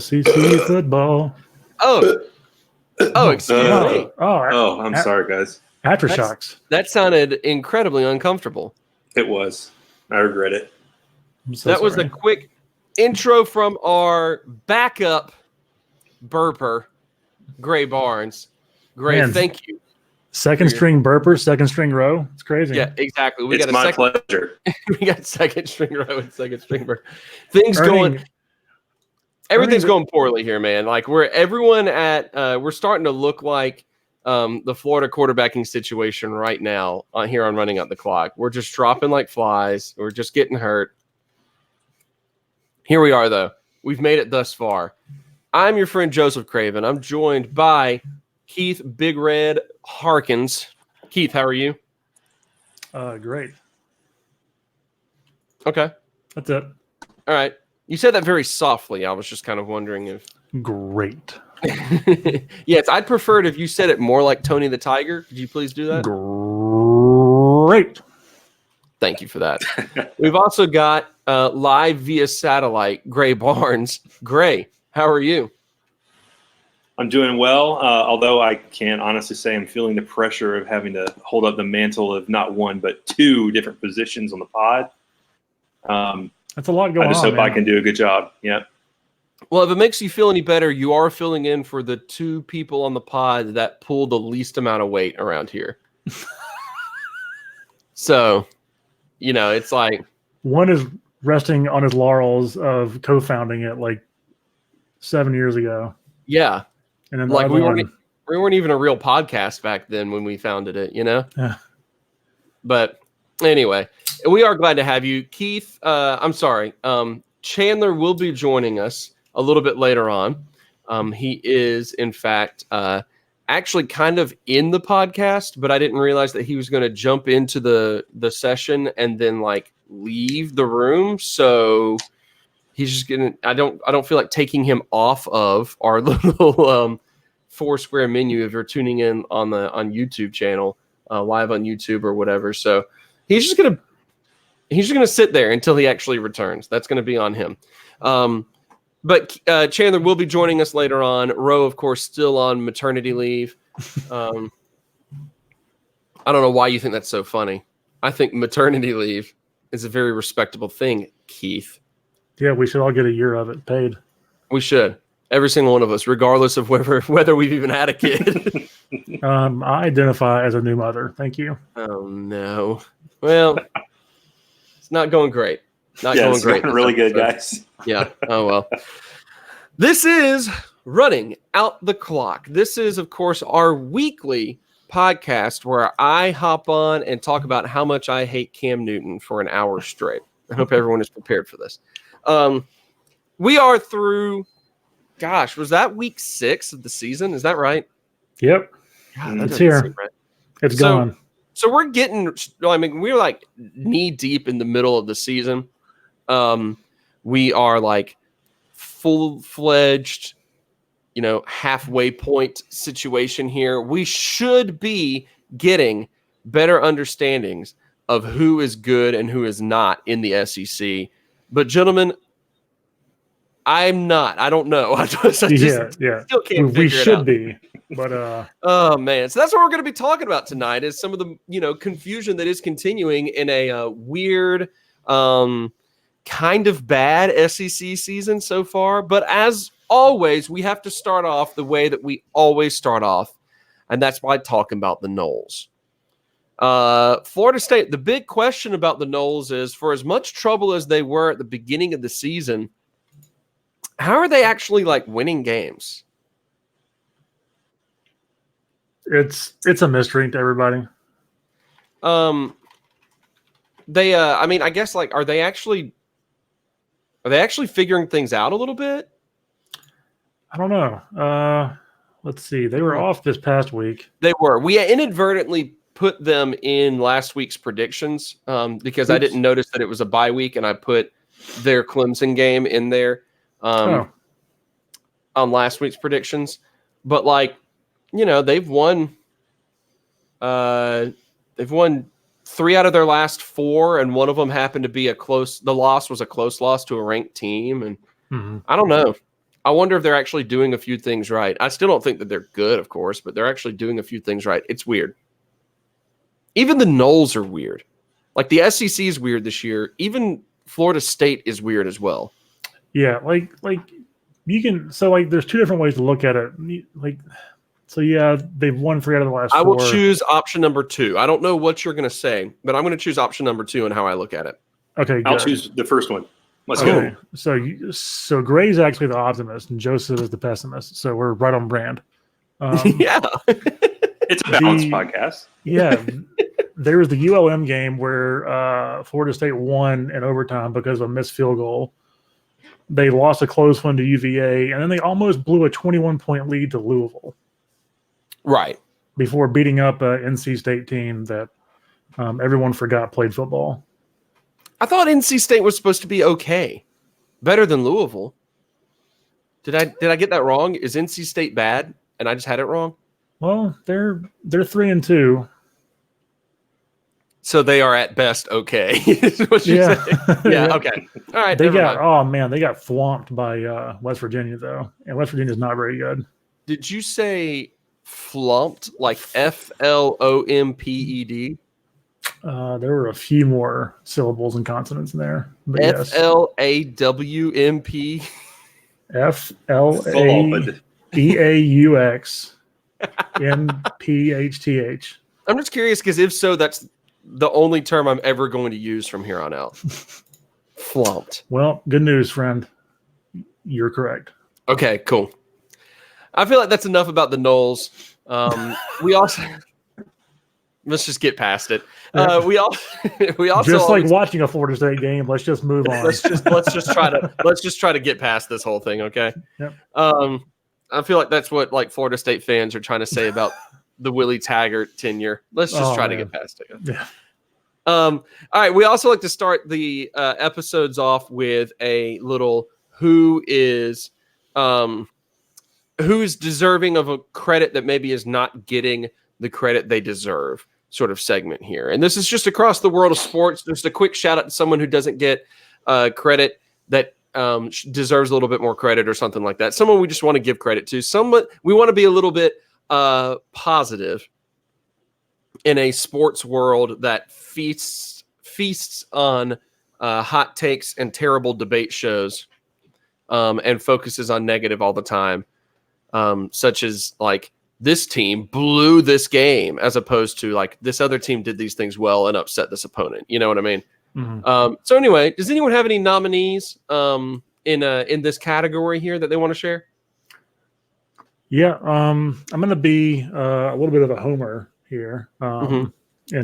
CC football. Oh, excuse me. I'm sorry, guys. Aftershocks. That sounded incredibly uncomfortable. It was. I regret it. That was a quick intro from our backup burper, Gray Barnes. Gray, thank you. Second string burper, second string row. It's crazy. Yeah, exactly. It's my pleasure. We got second string row and second string burper. Everything's going poorly here, man. Like we're starting to look like the Florida quarterbacking situation right now here on Running Out the Clock. We're just dropping like flies. We're just getting hurt. Here we are, though. We've made it thus far. I'm your friend Joseph Craven. I'm joined by Keith Big Red Harkins. Keith, how are you? Great. Okay. That's it. All right. You said that very softly. I was just kind of wondering if... Great. Yes, I'd prefer it if you said it more like Tony the Tiger. Could you please do that? Great. Thank you for that. We've also got live via satellite, Gray Barnes. Gray, how are you? I'm doing well, although I can't honestly say I'm feeling the pressure of having to hold up the mantle of not one, but two different positions on the pod. That's a lot going on. I just hope I can do a good job. Yeah. Well, if it makes you feel any better, you are filling in for the two people on the pod that pull the least amount of weight around here. So, it's like... One is resting on his laurels of co-founding it like 7 years ago. Yeah. And then like we weren't even a real podcast back then when we founded it, Yeah. But anyway, we are glad to have you. Keith, I'm sorry. Chandler will be joining us a little bit later on. He is, in fact, actually kind of in the podcast, but I didn't realize that he was going to jump into the session and then like leave the room. So he's just gonna. I don't feel like taking him off of our little Foursquare menu if you're tuning in on YouTube channel, live on YouTube or whatever. So he's just gonna sit there until he actually returns. That's gonna be on him. But Chandler will be joining us later on. Roe, of course, still on maternity leave. I don't know why you think that's so funny. I think maternity leave is a very respectable thing, Keith. Yeah, we should all get a year of it paid. We should. Every single one of us, regardless of whether we've even had a kid. I identify as a new mother. Thank you. Oh, no. Well, it's not going great. It's going really good, guys. Yeah. Oh, well. This is Running Out the Clock. This is, of course, our weekly podcast where I hop on and talk about how much I hate Cam Newton for an hour straight. I hope everyone is prepared for this. We are through, was that week 6 of the season? Is that right? Yep. God, it's here. Right. It's gone. So we're getting, we're like knee deep in the middle of the season. We are like full-fledged, halfway point situation here. We should be getting better understandings of who is good and who is not in the SEC. But gentlemen, I'm not. I don't know. Still can't figure it out. We should be. But oh man. So that's what we're going to be talking about tonight is some of the, confusion that is continuing in a weird kind of bad SEC season so far. But as always, we have to start off the way that we always start off, and that's by talking about the Noles. Florida State, the big question about the Noles is, for as much trouble as they were at the beginning of the season, how are they actually like winning games? It's a mystery to everybody. I guess like are they actually figuring things out a little bit? I don't know. Let's see. They were off this past week. They were. We inadvertently put them in last week's predictions because I didn't notice that it was a bye week, and I put their Clemson game in there on last week's predictions. But they've won 3 out of their last 4, and one of them happened to be the loss was a close loss to a ranked team. And I don't know. I wonder if they're actually doing a few things right. I still don't think that they're good, of course, but they're actually doing a few things right. It's weird. Even the Knolls are weird. Like the SEC is weird this year. Even Florida State is weird as well. Yeah, like you can. So like, there's two different ways to look at it. Like, so yeah, they've won 3 out of the last 4. I will choose option number 2. I don't know what you're going to say, but I'm going to choose option number 2 and how I look at it. Okay, I'll good. choose the first one. Let's Okay, go. so Gray's actually the optimist and Joseph is the pessimist. So we're right on brand. Yeah. It's a balanced podcast. Yeah, there was the ULM game where Florida State won in overtime because of a missed field goal. They lost a close one to UVA, and then they almost blew a 21-point lead to Louisville. Right. Before beating up an NC State team that everyone forgot played football. I thought NC State was supposed to be okay. Better than Louisville. Did I get that wrong? Is NC State bad and I just had it wrong? Well, they're 3-2. So they are at best okay. Is what you're saying. Yeah, okay. All right. They got swamped by West Virginia though. And West Virginia is not very good. Did you say flumped like FLOMPED? There were a few more syllables and consonants in there. But yes. FLAWMP. FLAEAUXMPHTH. I'm just curious because if so, that's the only term I'm ever going to use from here on out. Flumped. Well, good news, friend. You're correct. Okay, cool. I feel like that's enough about the Knolls. We also let's just get past it. We also just like watching a Florida State game. Let's just move on. let's just try to get past this whole thing. Okay. Yep. I feel like that's what like Florida State fans are trying to say about the Willie Taggart tenure. Let's just try to get past it. Yeah. All right. We also like to start the episodes off with a little who is deserving of a credit that maybe is not getting the credit they deserve sort of segment here. And this is just across the world of sports. Just a quick shout out to someone who doesn't get credit that deserves a little bit more credit or something like that. Someone we just want to give credit to. Someone we want to be a little bit positive in a sports world that feasts on hot takes and terrible debate shows and focuses on negative all the time, such as like this team blew this game as opposed to like this other team did these things well and upset this opponent. You know what I mean? Mm-hmm. So anyway, does anyone have any nominees in this category here that they want to share? Yeah, I'm going to be a little bit of a homer here in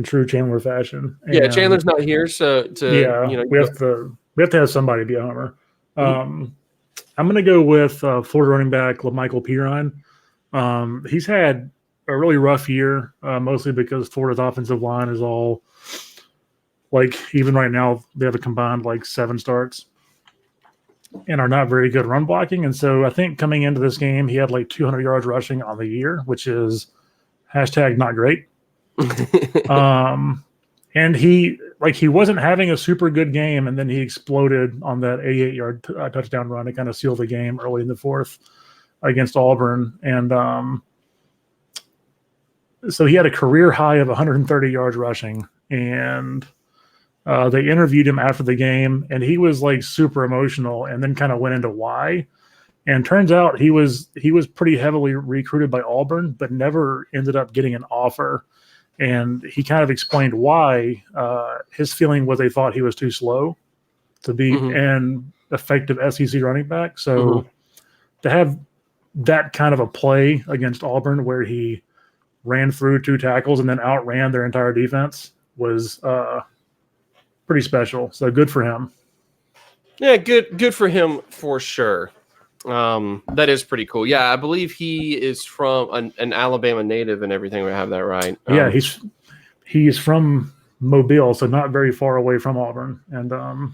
true Chandler fashion. And, yeah, Chandler's not here, so we have to have somebody be a homer. I'm going to go with Florida running back LaMichael Pirine. He's had a really rough year, mostly because Florida's offensive line is all like, even right now, they have a combined like 7 starts and are not very good run blocking. And so I think coming into this game, he had like 200 yards rushing on the year, which is #not great. And he wasn't having a super good game, and then he exploded on that 88-yard touchdown run to kind of seal the game early in the 4th against Auburn. And so he had a career high of 130 yards rushing, and they interviewed him after the game, and he was like super emotional, and then kind of went into why. And turns out he was pretty heavily recruited by Auburn, but never ended up getting an offer. And he kind of explained why. His feeling was they thought he was too slow to be an effective SEC running back. So to have that kind of a play against Auburn where he ran through 2 tackles and then outran their entire defense was pretty special. So good for him. Yeah, good for him for sure. That is pretty cool. Yeah, I believe he is from an Alabama native and everything. We have that right. Yeah, he's from Mobile, so not very far away from Auburn. And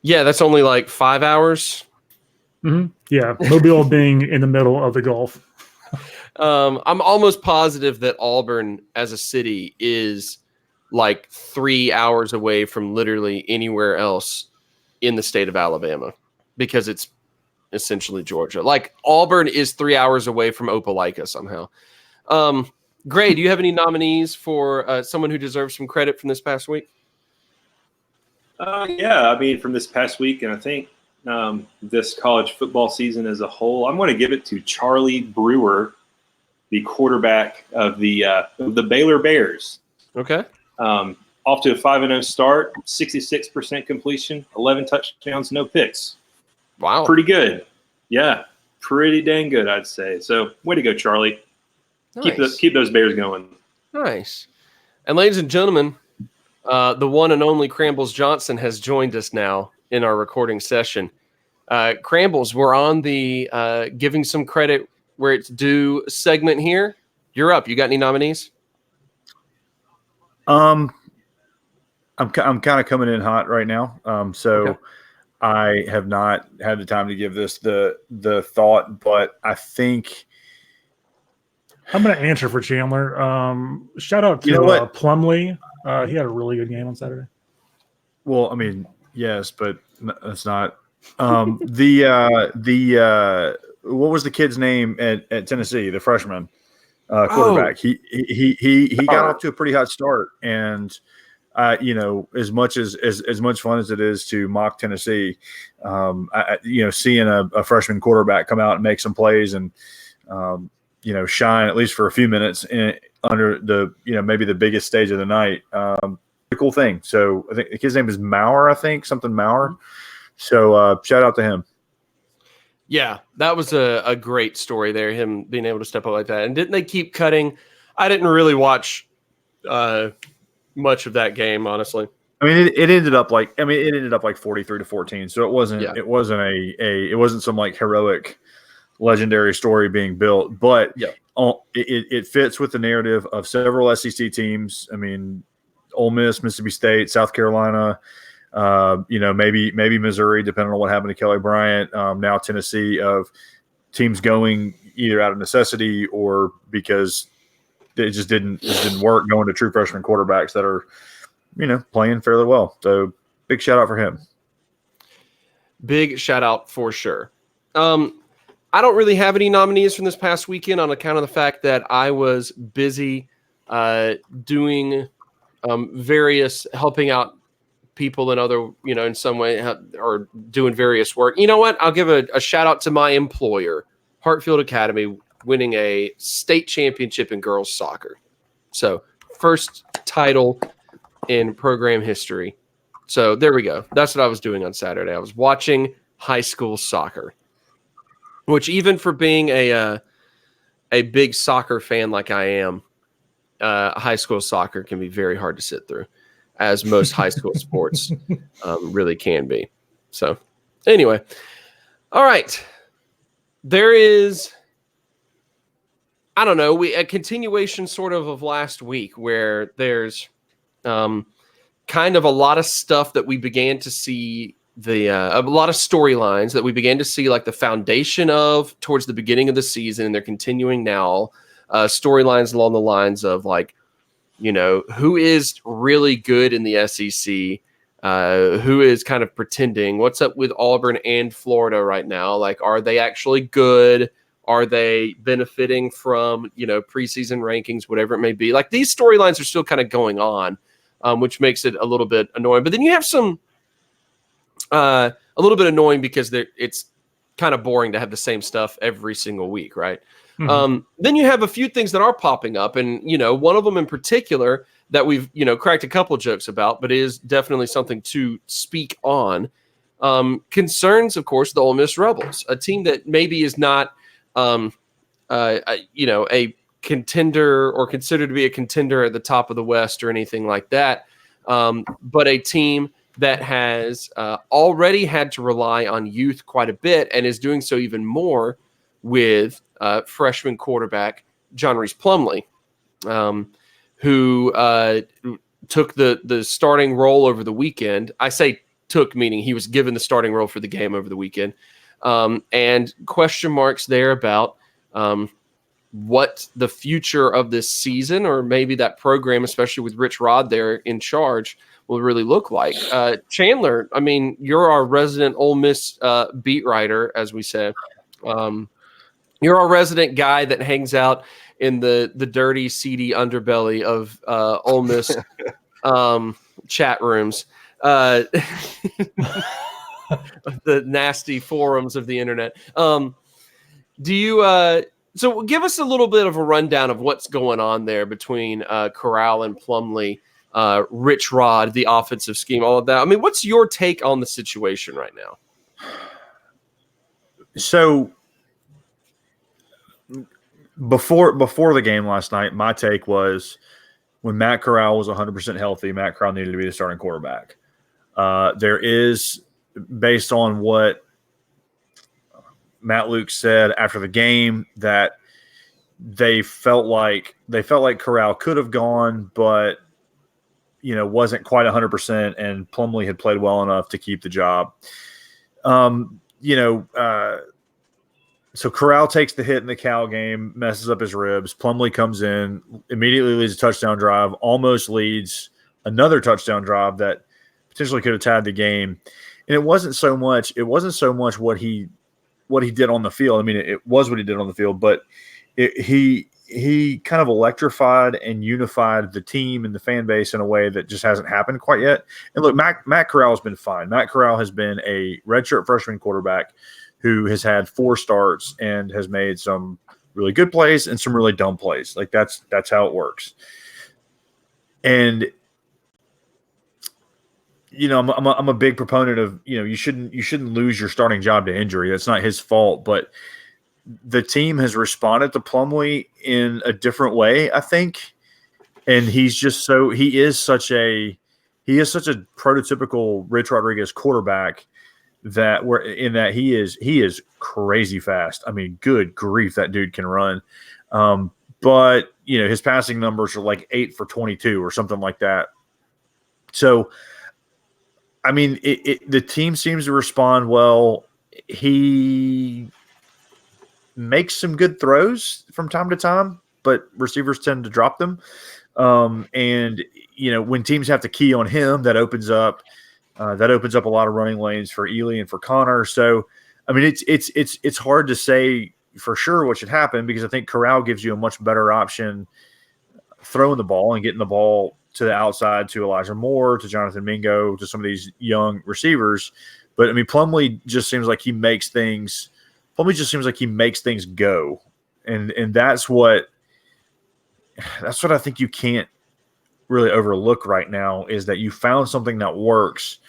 yeah, that's only like 5 hours. Yeah, Mobile being in the middle of the Gulf. I'm almost positive that Auburn as a city is like 3 hours away from literally anywhere else in the state of Alabama, because it's essentially Georgia. Like Auburn is 3 hours away from Opelika somehow. Gray, do you have any nominees for someone who deserves some credit from this past week? Yeah, I mean, from this past week, and I think this college football season as a whole, I'm going to give it to Charlie Brewer, the quarterback of the Baylor Bears. Okay. Off to a 5-0 start, 66% completion, 11 touchdowns, no picks. Wow. Pretty good. Yeah, pretty dang good, I'd say. So, way to go, Charlie. Nice. Keep those Bears going. Nice. And ladies and gentlemen, the one and only Crambles Johnson has joined us now in our recording session. Crambles, we're on the giving some credit where it's due segment here. You're up. You got any nominees? I'm kind of coming in hot right now. Okay. I have not had the time to give this the thought, but I think I'm going to answer for Chandler. Shout out to Plumlee. He had a really good game on Saturday. Well, I mean, yes, but that's not what was the kid's name at Tennessee? The freshman quarterback. He got off to a pretty hot start, and as much fun as it is to mock Tennessee, seeing a freshman quarterback come out and make some plays and shine at least for a few minutes under the maybe the biggest stage of the night. Pretty cool thing. So I think his name is Maurer. Something Maurer. So shout out to him. Yeah, that was a great story there, him being able to step up like that. And didn't they keep cutting? I didn't really watch much of that game, honestly. I mean, it ended up like 43-14. So it wasn't some like heroic legendary story being built, but it fits with the narrative of several SEC teams. I mean, Ole Miss, Mississippi State, South Carolina, maybe Missouri, depending on what happened to Kelly Bryant. Now Tennessee, of teams going either out of necessity or because it just didn't work, going to true freshman quarterbacks that are, playing fairly well. So big shout out for him. Big shout out for sure. I don't really have any nominees from this past weekend on account of the fact that I was busy doing various helping out people in other, in some way or doing various work. You know what? I'll give a shout out to my employer, Hartfield Academy, winning a state championship in girls soccer. So first title in program history. So there we go. That's what I was doing on Saturday. I was watching high school soccer, which even for being a big soccer fan like I am, high school soccer can be very hard to sit through, as most high school sports really can be. So anyway, all right. There is, I don't know, a continuation sort of last week where there's kind of a lot of stuff that we began to see, a lot of storylines that we began to see like the foundation of towards the beginning of the season, and they're continuing now. Storylines along the lines of like, who is really good in the SEC, who is kind of pretending, what's up with Auburn and Florida right now? Like, are they actually good? Are they benefiting from, preseason rankings, whatever it may be? Like, these storylines are still kind of going on, which makes it a little bit annoying. But then you have some, a little bit annoying because it's kind of boring to have the same stuff every single week, right? Mm-hmm. Then you have a few things that are popping up, and one of them in particular that we've cracked a couple jokes about, but is definitely something to speak on. Concerns, of course, the Ole Miss Rebels, a team that maybe is not, a contender or considered to be a contender at the top of the West or anything like that, but a team that has already had to rely on youth quite a bit and is doing so even more with freshman quarterback John Reese Plumlee, who took the starting role over the weekend. I say took, meaning he was given the starting role for the game over the weekend, and question marks there about what the future of this season, or maybe that program, especially with Rich Rod there in charge, will really look like. Chandler, I mean, you're our resident Ole Miss beat writer, as we say. You're our resident guy that hangs out in the dirty, seedy underbelly of Ole Miss chat rooms, the nasty forums of the internet. Do you? So give us a little bit of a rundown of what's going on there between Corral and Plumlee, Rich Rod, the offensive scheme, all of that. I mean, what's your take on the situation right now? So before the game last night, my take was when Matt Corral was 100% healthy, Matt Corral needed to be the starting quarterback. There is, based on what Matt Luke said after the game, that they felt like Corral could have gone, but wasn't quite 100%, and Plumlee had played well enough to keep the job. So Corral takes the hit in the Cal game, messes up his ribs. Plumlee comes in, immediately leads a touchdown drive, almost leads another touchdown drive that potentially could have tied the game. And it wasn't so much what he did on the field. I mean, it was what he did on the field, but he kind of electrified and unified the team and the fan base in a way that just hasn't happened quite yet. And look, Matt Corral has been fine. Matt Corral has been a redshirt freshman quarterback who has had 4 starts and has made some really good plays and some really dumb plays. Like that's how it works. And I'm a big proponent of, you shouldn't lose your starting job to injury. That's not his fault, but the team has responded to Plumlee in a different way, I think. And he is such a prototypical Rich Rodriguez quarterback that he is crazy fast. I mean, good grief, that dude can run. But his passing numbers are like 8 for 22 or something like that. So, I mean, the team seems to respond well. He makes some good throws from time to time, but receivers tend to drop them. And when teams have to key on him, that opens up a lot of running lanes for Ely and for Connor. So, I mean, it's hard to say for sure what should happen, because I think Corral gives you a much better option throwing the ball and getting the ball to the outside to Elijah Moore, to Jonathan Mingo, to some of these young receivers. But I mean, Plumlee just seems like he makes things go. And that's what I think you can't really overlook right now, is that you found something that works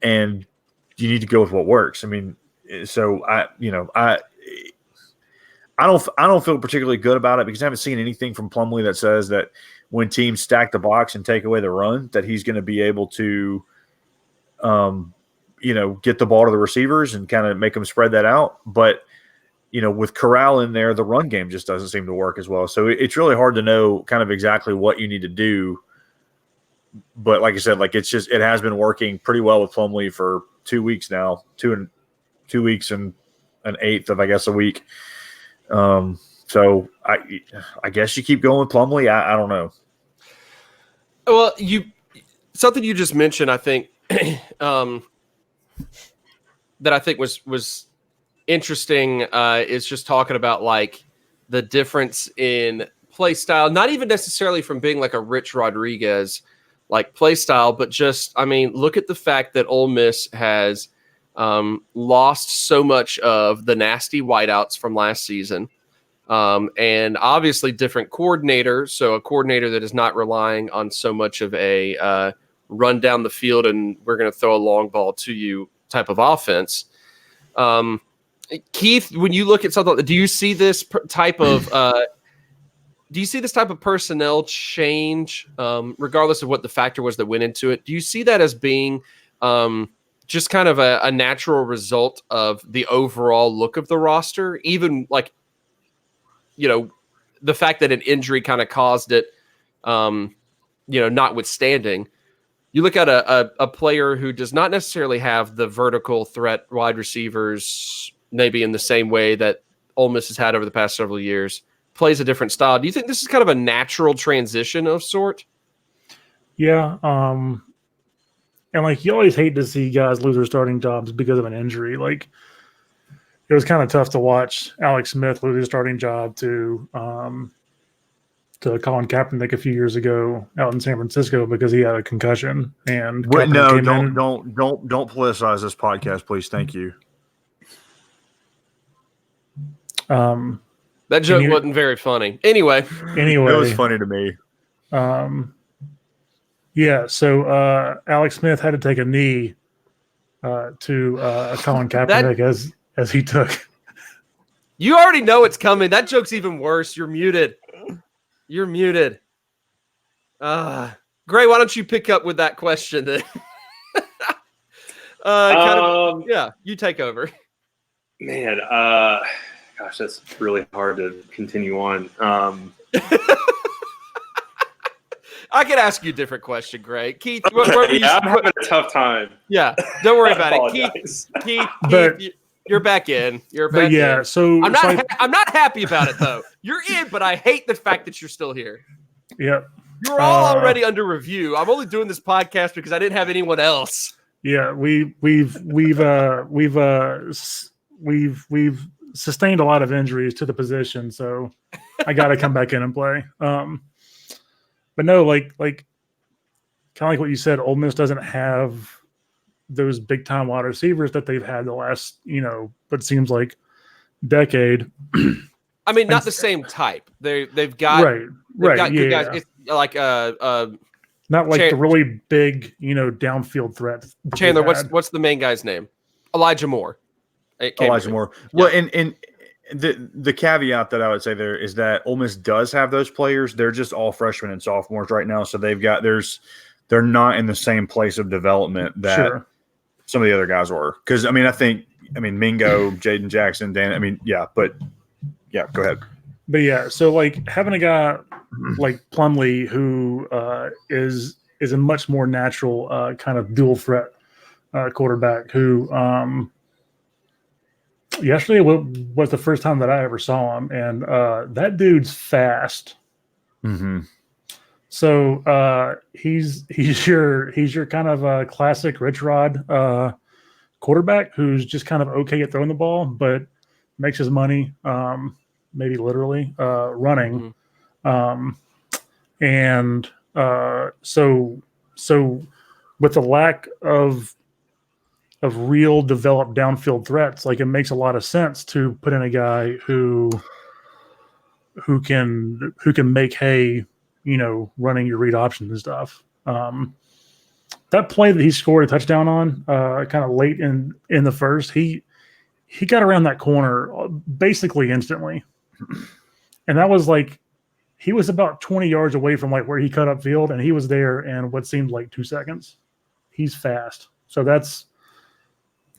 and you need to go with what works. I mean, so I don't feel particularly good about it, because I haven't seen anything from Plumlee that says that when teams stack the box and take away the run, that he's going to be able to, get the ball to the receivers and kind of make them spread that out. But, with Corral in there, the run game just doesn't seem to work as well. So it's really hard to know kind of exactly what you need to do. But like I said, like it has been working pretty well with Plumlee for 2 weeks now, 2 weeks and an eighth of, I guess, a week. So I guess you keep going with Plumlee. I don't know. Well, something you just mentioned, I think, that I think was interesting, is just talking about like the difference in play style, not even necessarily from being like a Rich Rodriguez like play style, but just, I mean, look at the fact that Ole Miss has lost so much of the nasty wideouts from last season. And obviously different coordinator. So a coordinator that is not relying on so much of a run down the field and we're going to throw a long ball to you type of offense. Keith, when you look at something, do you see this type of personnel change, regardless of what the factor was that went into it? Do you see that as being just kind of a natural result of the overall look of the roster, even like, the fact that an injury kind of caused it, notwithstanding? You look at a player who does not necessarily have the vertical threat wide receivers, maybe in the same way that Ole Miss has had over the past several years, plays a different style. Do you think this is kind of a natural transition of sort? Yeah. And like you always hate to see guys lose their starting jobs because of an injury. Like it was kind of tough to watch Alex Smith lose his starting job to Colin Kaepernick a few years ago out in San Francisco because he had a concussion. And don't don't politicize this podcast, please. Thank you. That joke wasn't very funny. Anyway, it was funny to me. Yeah. So Alex Smith had to take a knee to Colin Kaepernick as he took. You already know it's coming. That joke's even worse. You're muted. You're muted. Gray, why don't you pick up with that question then? You take over. Man, gosh, that's really hard to continue on. I could ask you a different question, Gray. Keith, I'm having a tough time. Yeah, don't worry about it. Keith, you're back in. In. So I'm not happy about it though. You're in, but I hate the fact that you're still here. Yep. You're all already under review. I'm only doing this podcast because I didn't have anyone else. Yeah, we've sustained a lot of injuries to the position, so I got to come back in and play. But no, like kind of like what you said, Ole Miss doesn't have those big time wide receivers that they've had the last, what seems like decade. I mean, not the same type. They've got good guys. It's like not like the really big, downfield threats. Chandler, what's the main guy's name? Elijah Moore. Moore. Well, and the caveat that I would say there is that Ole Miss does have those players. They're just all freshmen and sophomores right now, so they're not in the same place of development that some of the other guys were. Because I mean, Mingo, Jaden Jackson, Dan. Go ahead. But so like having a guy like Plumlee who is a much more natural kind of dual threat quarterback who yesterday was the first time that I ever saw him, and that dude's fast. Mm-hmm. So he's your kind of classic Rich Rod quarterback who's just kind of okay at throwing the ball, but makes his money, maybe literally, running. Mm-hmm. So with the lack of real developed downfield threats, like it makes a lot of sense to put in a guy who can make hay, running your read options and stuff. That play that he scored a touchdown on, kind of late in the first, he got around that corner basically instantly, and that was like he was about 20 yards away from like where he cut up field, and he was there in what seemed like 2 seconds. He's fast, so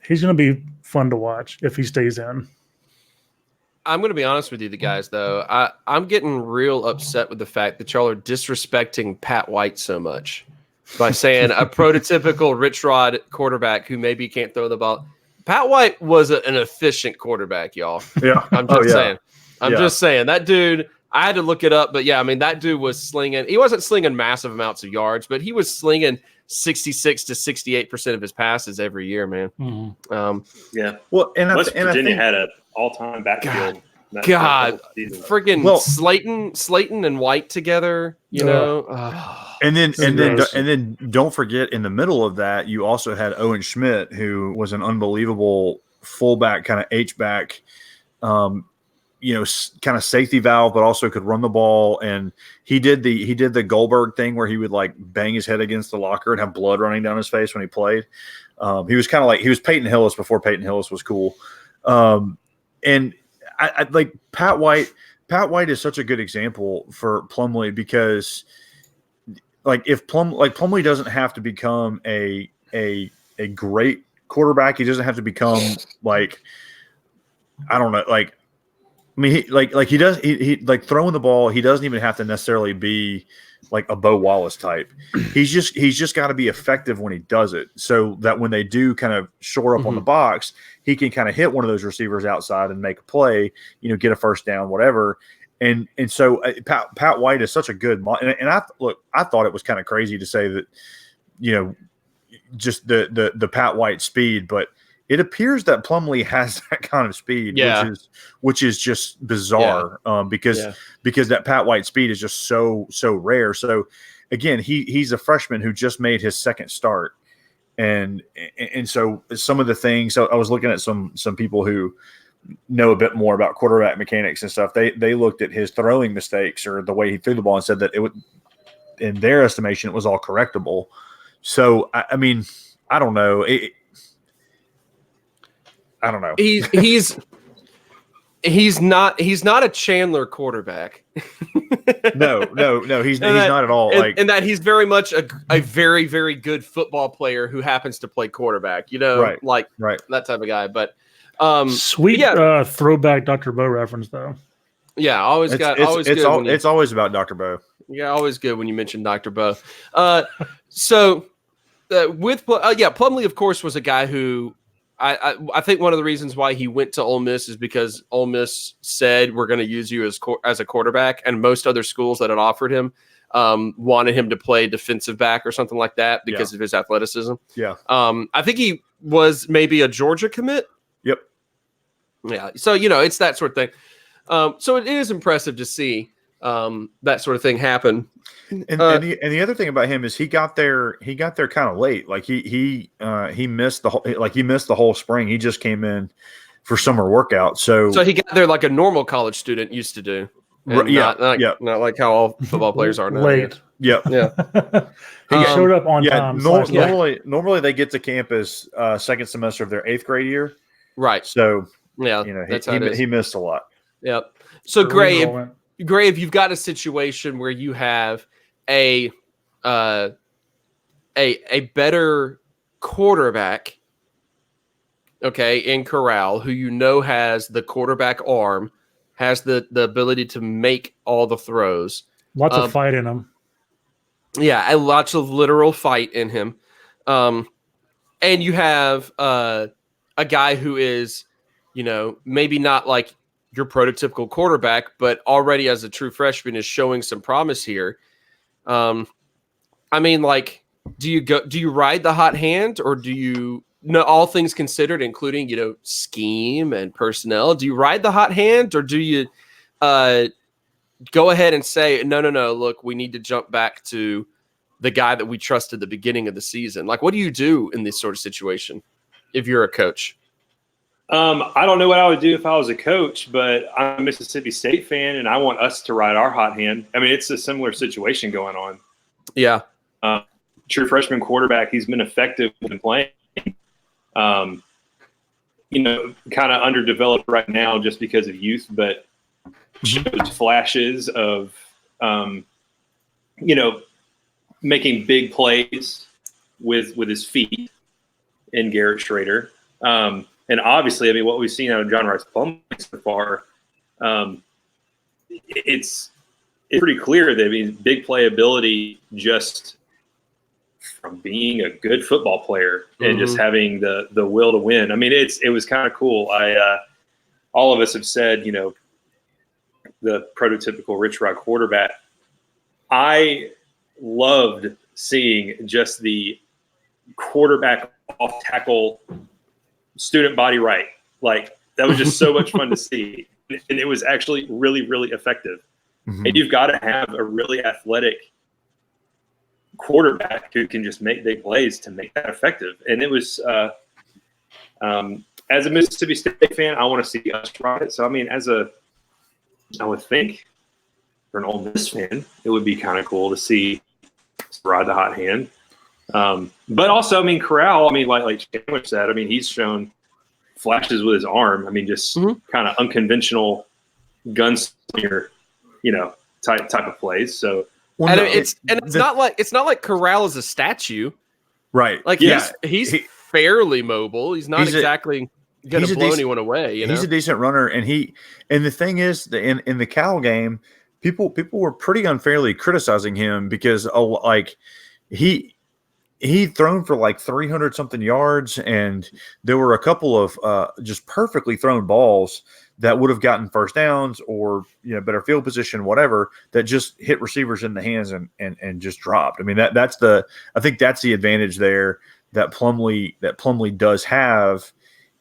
he's going to be fun to watch if he stays in. I'm going to be honest with you, the guys, though. I'm getting real upset with the fact that y'all are disrespecting Pat White so much by saying a prototypical Rich Rod quarterback who maybe can't throw the ball. Pat White was an efficient quarterback, y'all. Yeah. I'm just saying. That dude, I had to look it up, but yeah, I mean, that dude was slinging. He wasn't slinging massive amounts of yards, but he was slinging 66 to 68% of his passes every year, man. Yeah. Well, and Virginia had an all-time backfield. God, freaking Slayton and White together, And then don't forget, in the middle of that, you also had Owen Schmidt, who was an unbelievable fullback, kind of H-back, kind of safety valve, but also could run the ball. And he did the Goldberg thing where he would like bang his head against the locker and have blood running down his face when he played. He was kind of like, he was Peyton Hillis before Peyton Hillis was cool. And I like Pat White. Pat White is such a good example for Plumlee because like if Plumlee doesn't have to become a great quarterback, he doesn't have to become like, I don't know, like, I mean, he like throwing the ball. He doesn't even have to necessarily be like a Bo Wallace type. He's just got to be effective when he does it, so that when they do kind of shore up on the box, he can kind of hit one of those receivers outside and make a play. Get a first down, whatever. And so Pat White is such a good. And I thought it was kind of crazy to say that, just the Pat White speed, but it appears that Plumlee has that kind of speed, which is just bizarre, because that Pat White speed is just so rare. So again, he's a freshman who just made his second start, and so some of the things. So I was looking at some people who know a bit more about quarterback mechanics and stuff. They looked at his throwing mistakes or the way he threw the ball and said that it would, in their estimation, it was all correctable. So I mean, I don't know. I don't know. He's not a Chandler quarterback. No. He's not at all. And that he's very much a very, very good football player who happens to play quarterback. You know, right. That type of guy. But sweet throwback Dr. Bo reference though. Yeah, it's always about Dr. Bo. Yeah, always good when you mention Dr. Bo. So with Plumlee, of course, was a guy who. I think one of the reasons why he went to Ole Miss is because Ole Miss said we're going to use you as a quarterback, and most other schools that had offered him wanted him to play defensive back or something like that because of his athleticism. Yeah. I think he was maybe a Georgia commit. Yep. Yeah. So it's that sort of thing. So it is impressive to see that sort of thing happen. And the other thing about him is he got there kind of late. Like he missed the whole spring. He just came in for summer workout. So he got there like a normal college student used to do. Not like how all football players are now. Late. Yeah. He showed up on time. Normally they get to campus second semester of their 8th grade year. Right. So he missed a lot. Yep. So Gray, if you've got a situation where you have a better quarterback, in Corral, who has the quarterback arm, has the ability to make all the throws. Lots of fight in him. Yeah, lots of literal fight in him. And you have a guy who is, maybe not like your prototypical quarterback, but already as a true freshman is showing some promise here. I mean, like, do you ride the hot hand, or do you, all things considered, including, scheme and personnel, do you ride the hot hand, or do you go ahead and say, no, look, we need to jump back to the guy that we trusted at the beginning of the season? Like, what do you do in this sort of situation if you're a coach? I don't know what I would do if I was a coach, but I'm a Mississippi State fan, and I want us to ride our hot hand. I mean, it's a similar situation going on. Yeah. True freshman quarterback, he's been effective in playing. Kind of underdeveloped right now just because of youth, but shows flashes of, making big plays with his feet in Garrett Schrader. And obviously, I mean, what we've seen out of John Rice Plumlee so far, it's pretty clear that big playability just from being a good football player and just having the will to win. I mean, it was kind of cool. All of us have said, the prototypical Rich Rod quarterback. I loved seeing just the quarterback off tackle student body right. Like, that was just so much fun to see. And it was actually really, really effective. Mm-hmm. And you've got to have a really athletic quarterback who can just make big plays to make that effective. And it was, as a Mississippi State fan, I want to see us ride it. So, I mean, I would think for an Ole Miss fan, it would be kind of cool to see ride the hot hand. But also, I mean, Corral, I mean, like Chandler said, I mean, he's shown flashes with his arm. I mean, just kind of unconventional gunslinger, type of plays. So, it's not like Corral is a statue, right? Like he's fairly mobile. He's not exactly going to blow anyone away. He's a decent runner, and the thing is, in the Cal game, people were pretty unfairly criticizing him because he'd thrown for like 300 something yards, and there were a couple of just perfectly thrown balls that would have gotten first downs or better field position, whatever, that just hit receivers in the hands and just dropped. I mean, I think that's the advantage there, that Plumlee does have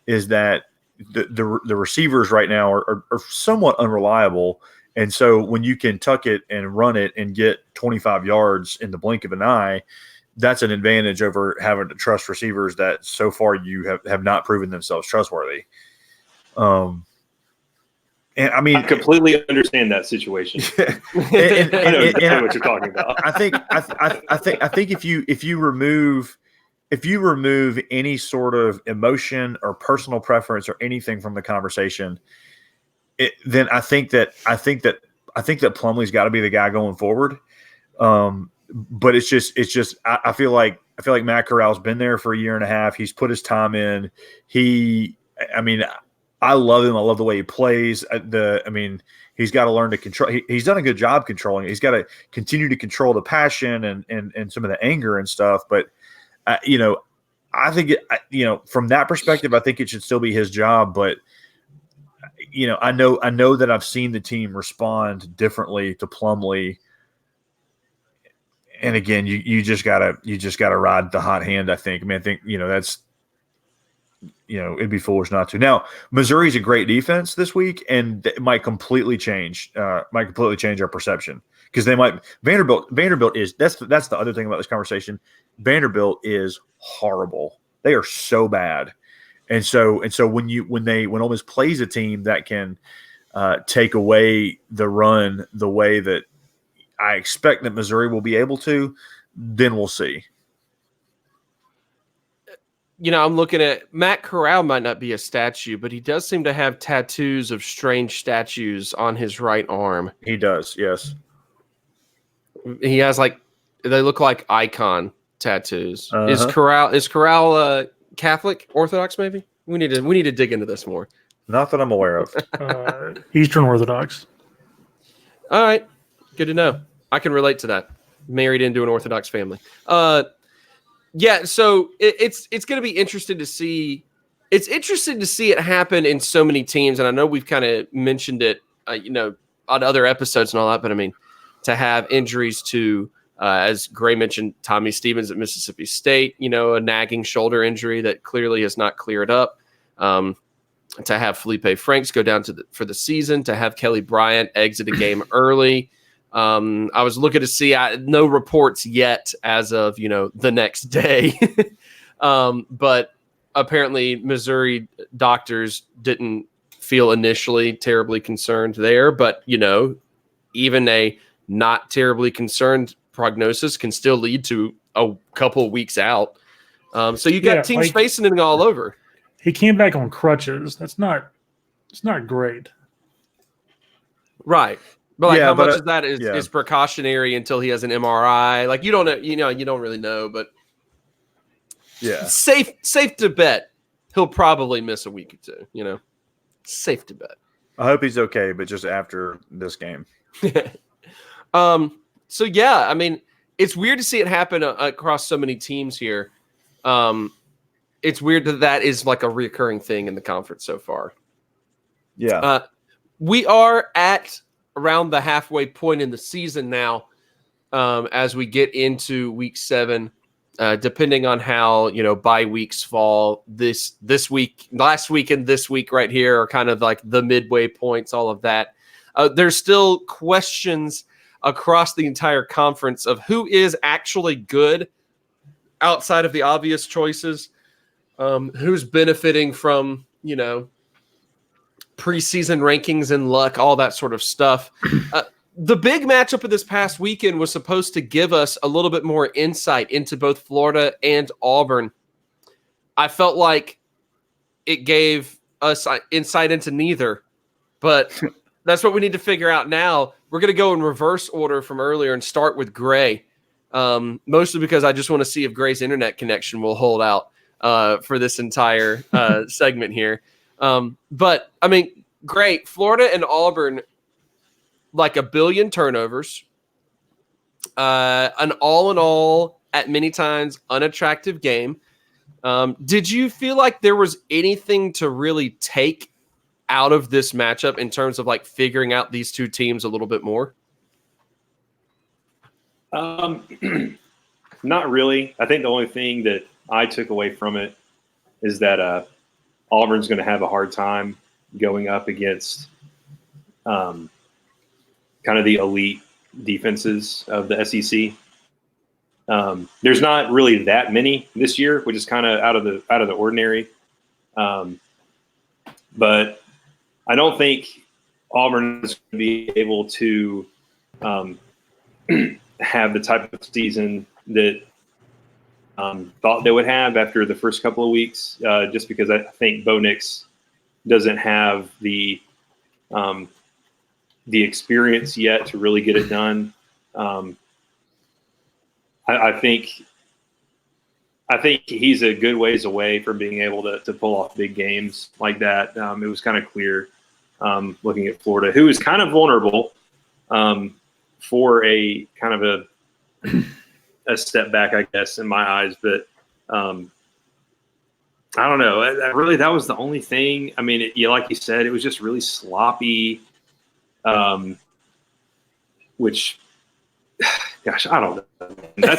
is that the receivers right now are somewhat unreliable. And so when you can tuck it and run it and get 25 yards in the blink of an eye, that's an advantage over having to trust receivers that so far you have not proven themselves trustworthy. And I mean, I completely understand that situation. I know exactly what you're talking about. I think if you remove any sort of emotion or personal preference or anything from the conversation, then I think that Plumlee's got to be the guy going forward. But it's just I feel like Matt Corral's been there for a year and a half. He's put his time in. I love him. I love the way he plays. He's got to learn to control. He's done a good job controlling it. He's got to continue to control the passion and some of the anger and stuff. But I think from that perspective, I think it should still be his job. But I know that I've seen the team respond differently to Plumlee. And again, you just gotta ride the hot hand. I think. I think that's. It'd be foolish not to. Now, Missouri's a great defense this week, and it might completely change our perception because Vanderbilt is that's the other thing about this conversation. Vanderbilt is horrible. They are so bad, and so when Ole Miss plays a team that can take away the run the way that I expect that Missouri will be able to, then we'll see. I'm looking at Matt Corral might not be a statue, but he does seem to have tattoos of strange statues on his right arm. He does, yes. He has they look like icon tattoos. Uh-huh. Is Corral Catholic, Orthodox? Maybe we need to dig into this more. Not that I'm aware of. Eastern Orthodox. All right, good to know. I can relate to that. Married into an Orthodox family. Yeah, so it's going to be interesting to see. It's interesting to see it happen in so many teams, and I know we've kind of mentioned it, on other episodes and all that. But I mean, to have injuries to, as Gray mentioned, Tommy Stevens at Mississippi State, a nagging shoulder injury that clearly has not cleared up. To have Felipe Franks go down for the season, to have Kelly Bryant exit a game early. I was looking to see no reports yet as of, the next day. But apparently Missouri doctors didn't feel initially terribly concerned there. But, even a not terribly concerned prognosis can still lead to a couple of weeks out. So you got teams facing it all over. He came back on crutches. It's not great. Right. But how much of that is precautionary until he has an MRI? You don't know, you don't really know, but safe to bet he'll probably miss a week or two, safe to bet. I hope he's okay, but just after this game. So yeah, I mean, it's weird to see it happen across so many teams here. It's weird that is like a reoccurring thing in the conference so far. Yeah. We are at around the halfway point in the season now, as we get into week 7, depending on how, bye weeks fall this week, last week and this week right here are kind of like the midway points, all of that. There's still questions across the entire conference of who is actually good outside of the obvious choices, who's benefiting from, preseason rankings and luck, all that sort of stuff. The big matchup of this past weekend was supposed to give us a little bit more insight into both Florida and Auburn. I felt like it gave us insight into neither, but that's what we need to figure out now. We're going to go in reverse order from earlier and start with Gray, mostly because I just want to see if Gray's internet connection will hold out for this entire segment here. But I mean, great. Florida and Auburn, like a billion turnovers, an all in all, at many times unattractive game. Did you feel like there was anything to really take out of this matchup in terms of figuring out these two teams a little bit more? Not really. I think the only thing that I took away from it is that Auburn's going to have a hard time going up against kind of the elite defenses of the SEC. There's not really that many this year, which is kind of out of the ordinary. But I don't think Auburn is going to be able to have the type of season that thought they would have after the first couple of weeks, just because I think Bo Nix doesn't have the experience yet to really get it done. I think he's a good ways away from being able to pull off big games like that. It was kind of clear looking at Florida, who is kind of vulnerable for a kind of a step back, I guess, in my eyes. But I don't know. Really, that was the only thing. I mean, like you said, it was just really sloppy, which, gosh, I don't know. I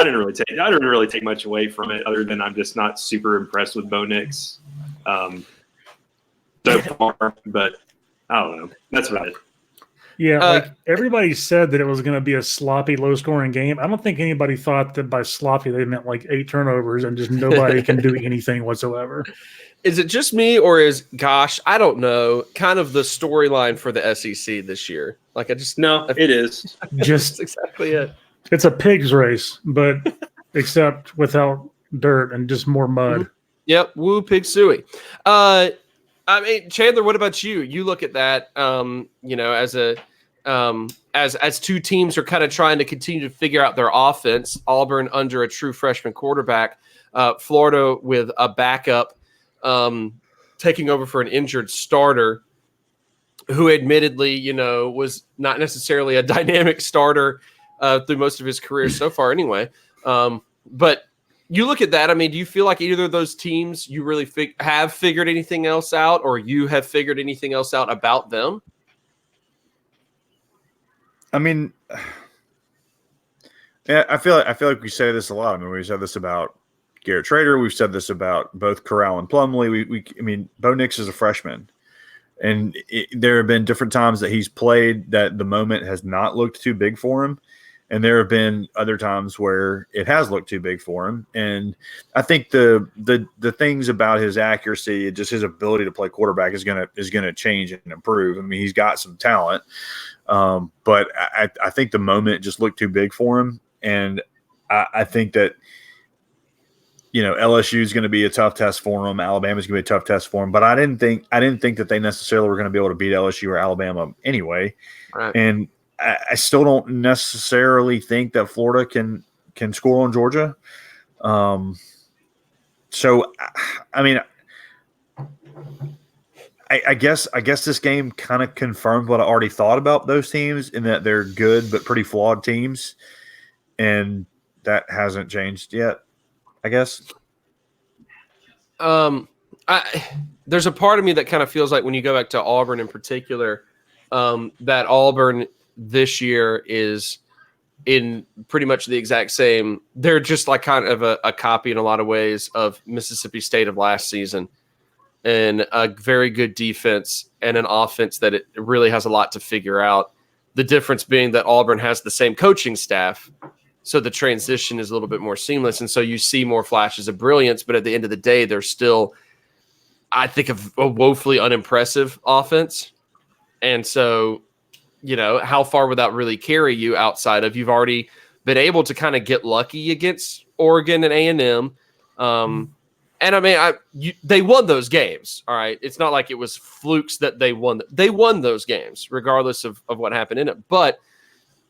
didn't really take much away from it, other than I'm just not super impressed with Bo Nix so far. But I don't know. That's about it. Yeah, like everybody said that it was going to be a sloppy, low-scoring game. I don't think anybody thought that by sloppy they meant like 8 turnovers and just nobody can do anything whatsoever. Is it just me, or gosh, I don't know, kind of the storyline for the SEC this year? Like, it is. Just exactly it. It's a pig's race, but except without dirt and just more mud. Mm-hmm. Yep, woo pig suey. I mean, Chandler, what about you? You look at that, as two teams are kind of trying to continue to figure out their offense. Auburn under a true freshman quarterback, Florida with a backup taking over for an injured starter, who admittedly, was not necessarily a dynamic starter through most of his career so far anyway. But you look at that, I mean, do you feel like either of those teams you really have figured anything else out, or you have figured anything else out about them? I mean, yeah, I feel like we say this a lot. I mean, we've said this about Garrett Trader. We've said this about both Corral and Plumlee. I mean, Bo Nix is a freshman. And there have been different times that he's played that the moment has not looked too big for him. And there have been other times where it has looked too big for him. And I think the things about his accuracy, just his ability to play quarterback is gonna change and improve. I mean, he's got some talent, but I think the moment just looked too big for him. And I think that LSU is going to be a tough test for him. Alabama's going to be a tough test for him. But I didn't think that they necessarily were going to be able to beat LSU or Alabama anyway. Right. And I still don't necessarily think that Florida can score on Georgia. So, I mean, I guess this game kind of confirmed what I already thought about those teams, in that they're good but pretty flawed teams, and that hasn't changed yet, I guess. There's a part of me that kind of feels like when you go back to Auburn in particular, that Auburn this year is in pretty much the exact same. They're just like kind of a copy in a lot of ways of Mississippi State of last season, and a very good defense and an offense that it really has a lot to figure out. The difference being that Auburn has the same coaching staff, so the transition is a little bit more seamless, and so you see more flashes of brilliance, but at the end of the day, they're still, I think, a woefully unimpressive offense. And so, how far would that really carry you outside of, you've already been able to kind of get lucky against Oregon and A&M. And I mean, they won those games. All right. It's not like it was flukes that they won. They won those games regardless of what happened in it. But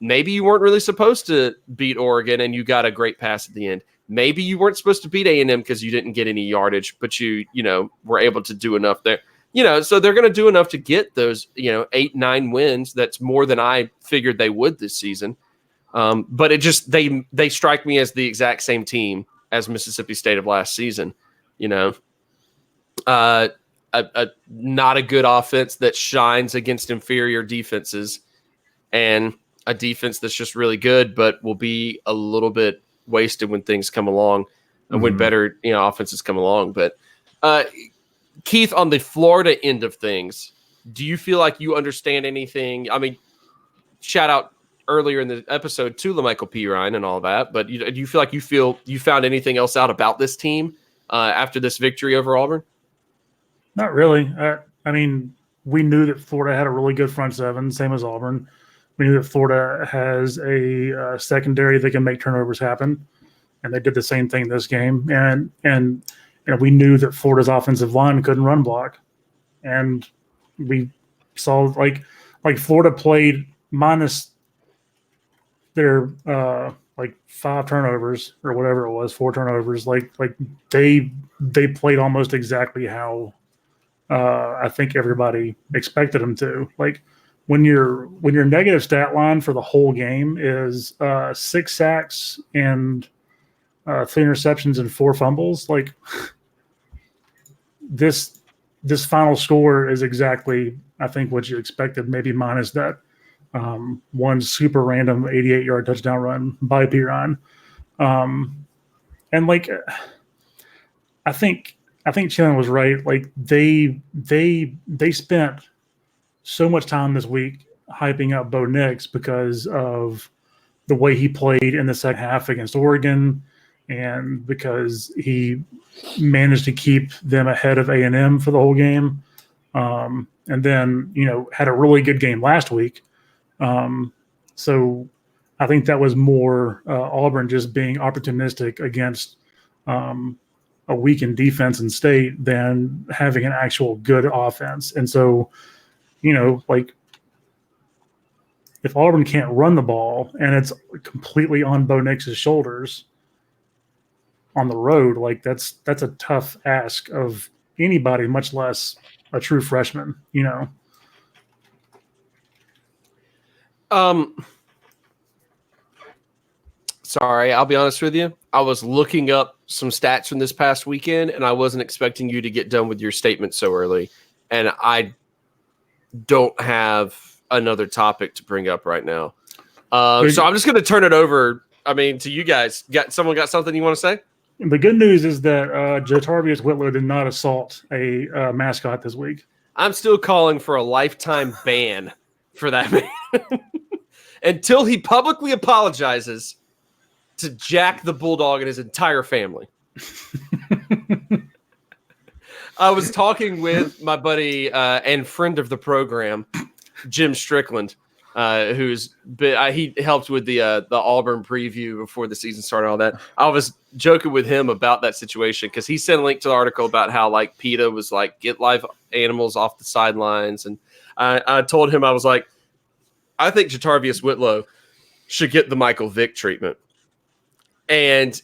maybe you weren't really supposed to beat Oregon and you got a great pass at the end. Maybe you weren't supposed to beat A&M because you didn't get any yardage, but you were able to do enough there. So they're going to do enough to get those, 8-9 wins. That's more than I figured they would this season. But it just, they strike me as the exact same team as Mississippi State of last season. Not a good offense that shines against inferior defenses, and a defense that's just really good, but will be a little bit wasted when things come along. when better offenses come along. But Keith, on the Florida end of things, do you feel like you understand anything? I mean, shout out earlier in the episode to LaMichael Pirine and all that, but do you feel like you found anything else out about this team after this victory over Auburn? Not really. I mean, we knew that Florida had a really good front seven, same as Auburn. We knew that Florida has a secondary that can make turnovers happen, and they did the same thing this game. And we knew that Florida's offensive line couldn't run block, and we saw like Florida played minus their 5 turnovers or whatever it was, 4 turnovers. Like they played almost exactly how I think everybody expected them to. Like when your negative stat line for the whole game is 6 sacks and 3 interceptions and 4 fumbles, like this final score is exactly I think what you expected, maybe minus that one super random 88-yard touchdown run by Pirine. And like I think Chandler was right. Like they spent so much time this week hyping up Bo Nix because of the way he played in the second half against Oregon, and because he managed to keep them ahead of A&M for the whole game, and then had a really good game last week. So I think that was more Auburn just being opportunistic against a weakened defense in state than having an actual good offense. And so, like if Auburn can't run the ball and it's completely on Bo Nix's shoulders on the road, like that's a tough ask of anybody, much less a true freshman, Sorry, I'll be honest with you. I was looking up some stats from this past weekend, and I wasn't expecting you to get done with your statement so early. And I don't have another topic to bring up right now. So I'm just going to turn it over, to you guys. Someone got something you want to say? The good news is that Jotarvius Whitlow did not assault a mascot this week. I'm still calling for a lifetime ban for that man until he publicly apologizes to Jack the Bulldog and his entire family. I was talking with my buddy and friend of the program, Jim Strickland, he helped with the Auburn preview before the season started. All that. I was joking with him about that situation because he sent a link to the article about how like PETA was like get live animals off the sidelines, and I told him I was like, I think Jotarvius Whitlow should get the Michael Vick treatment. And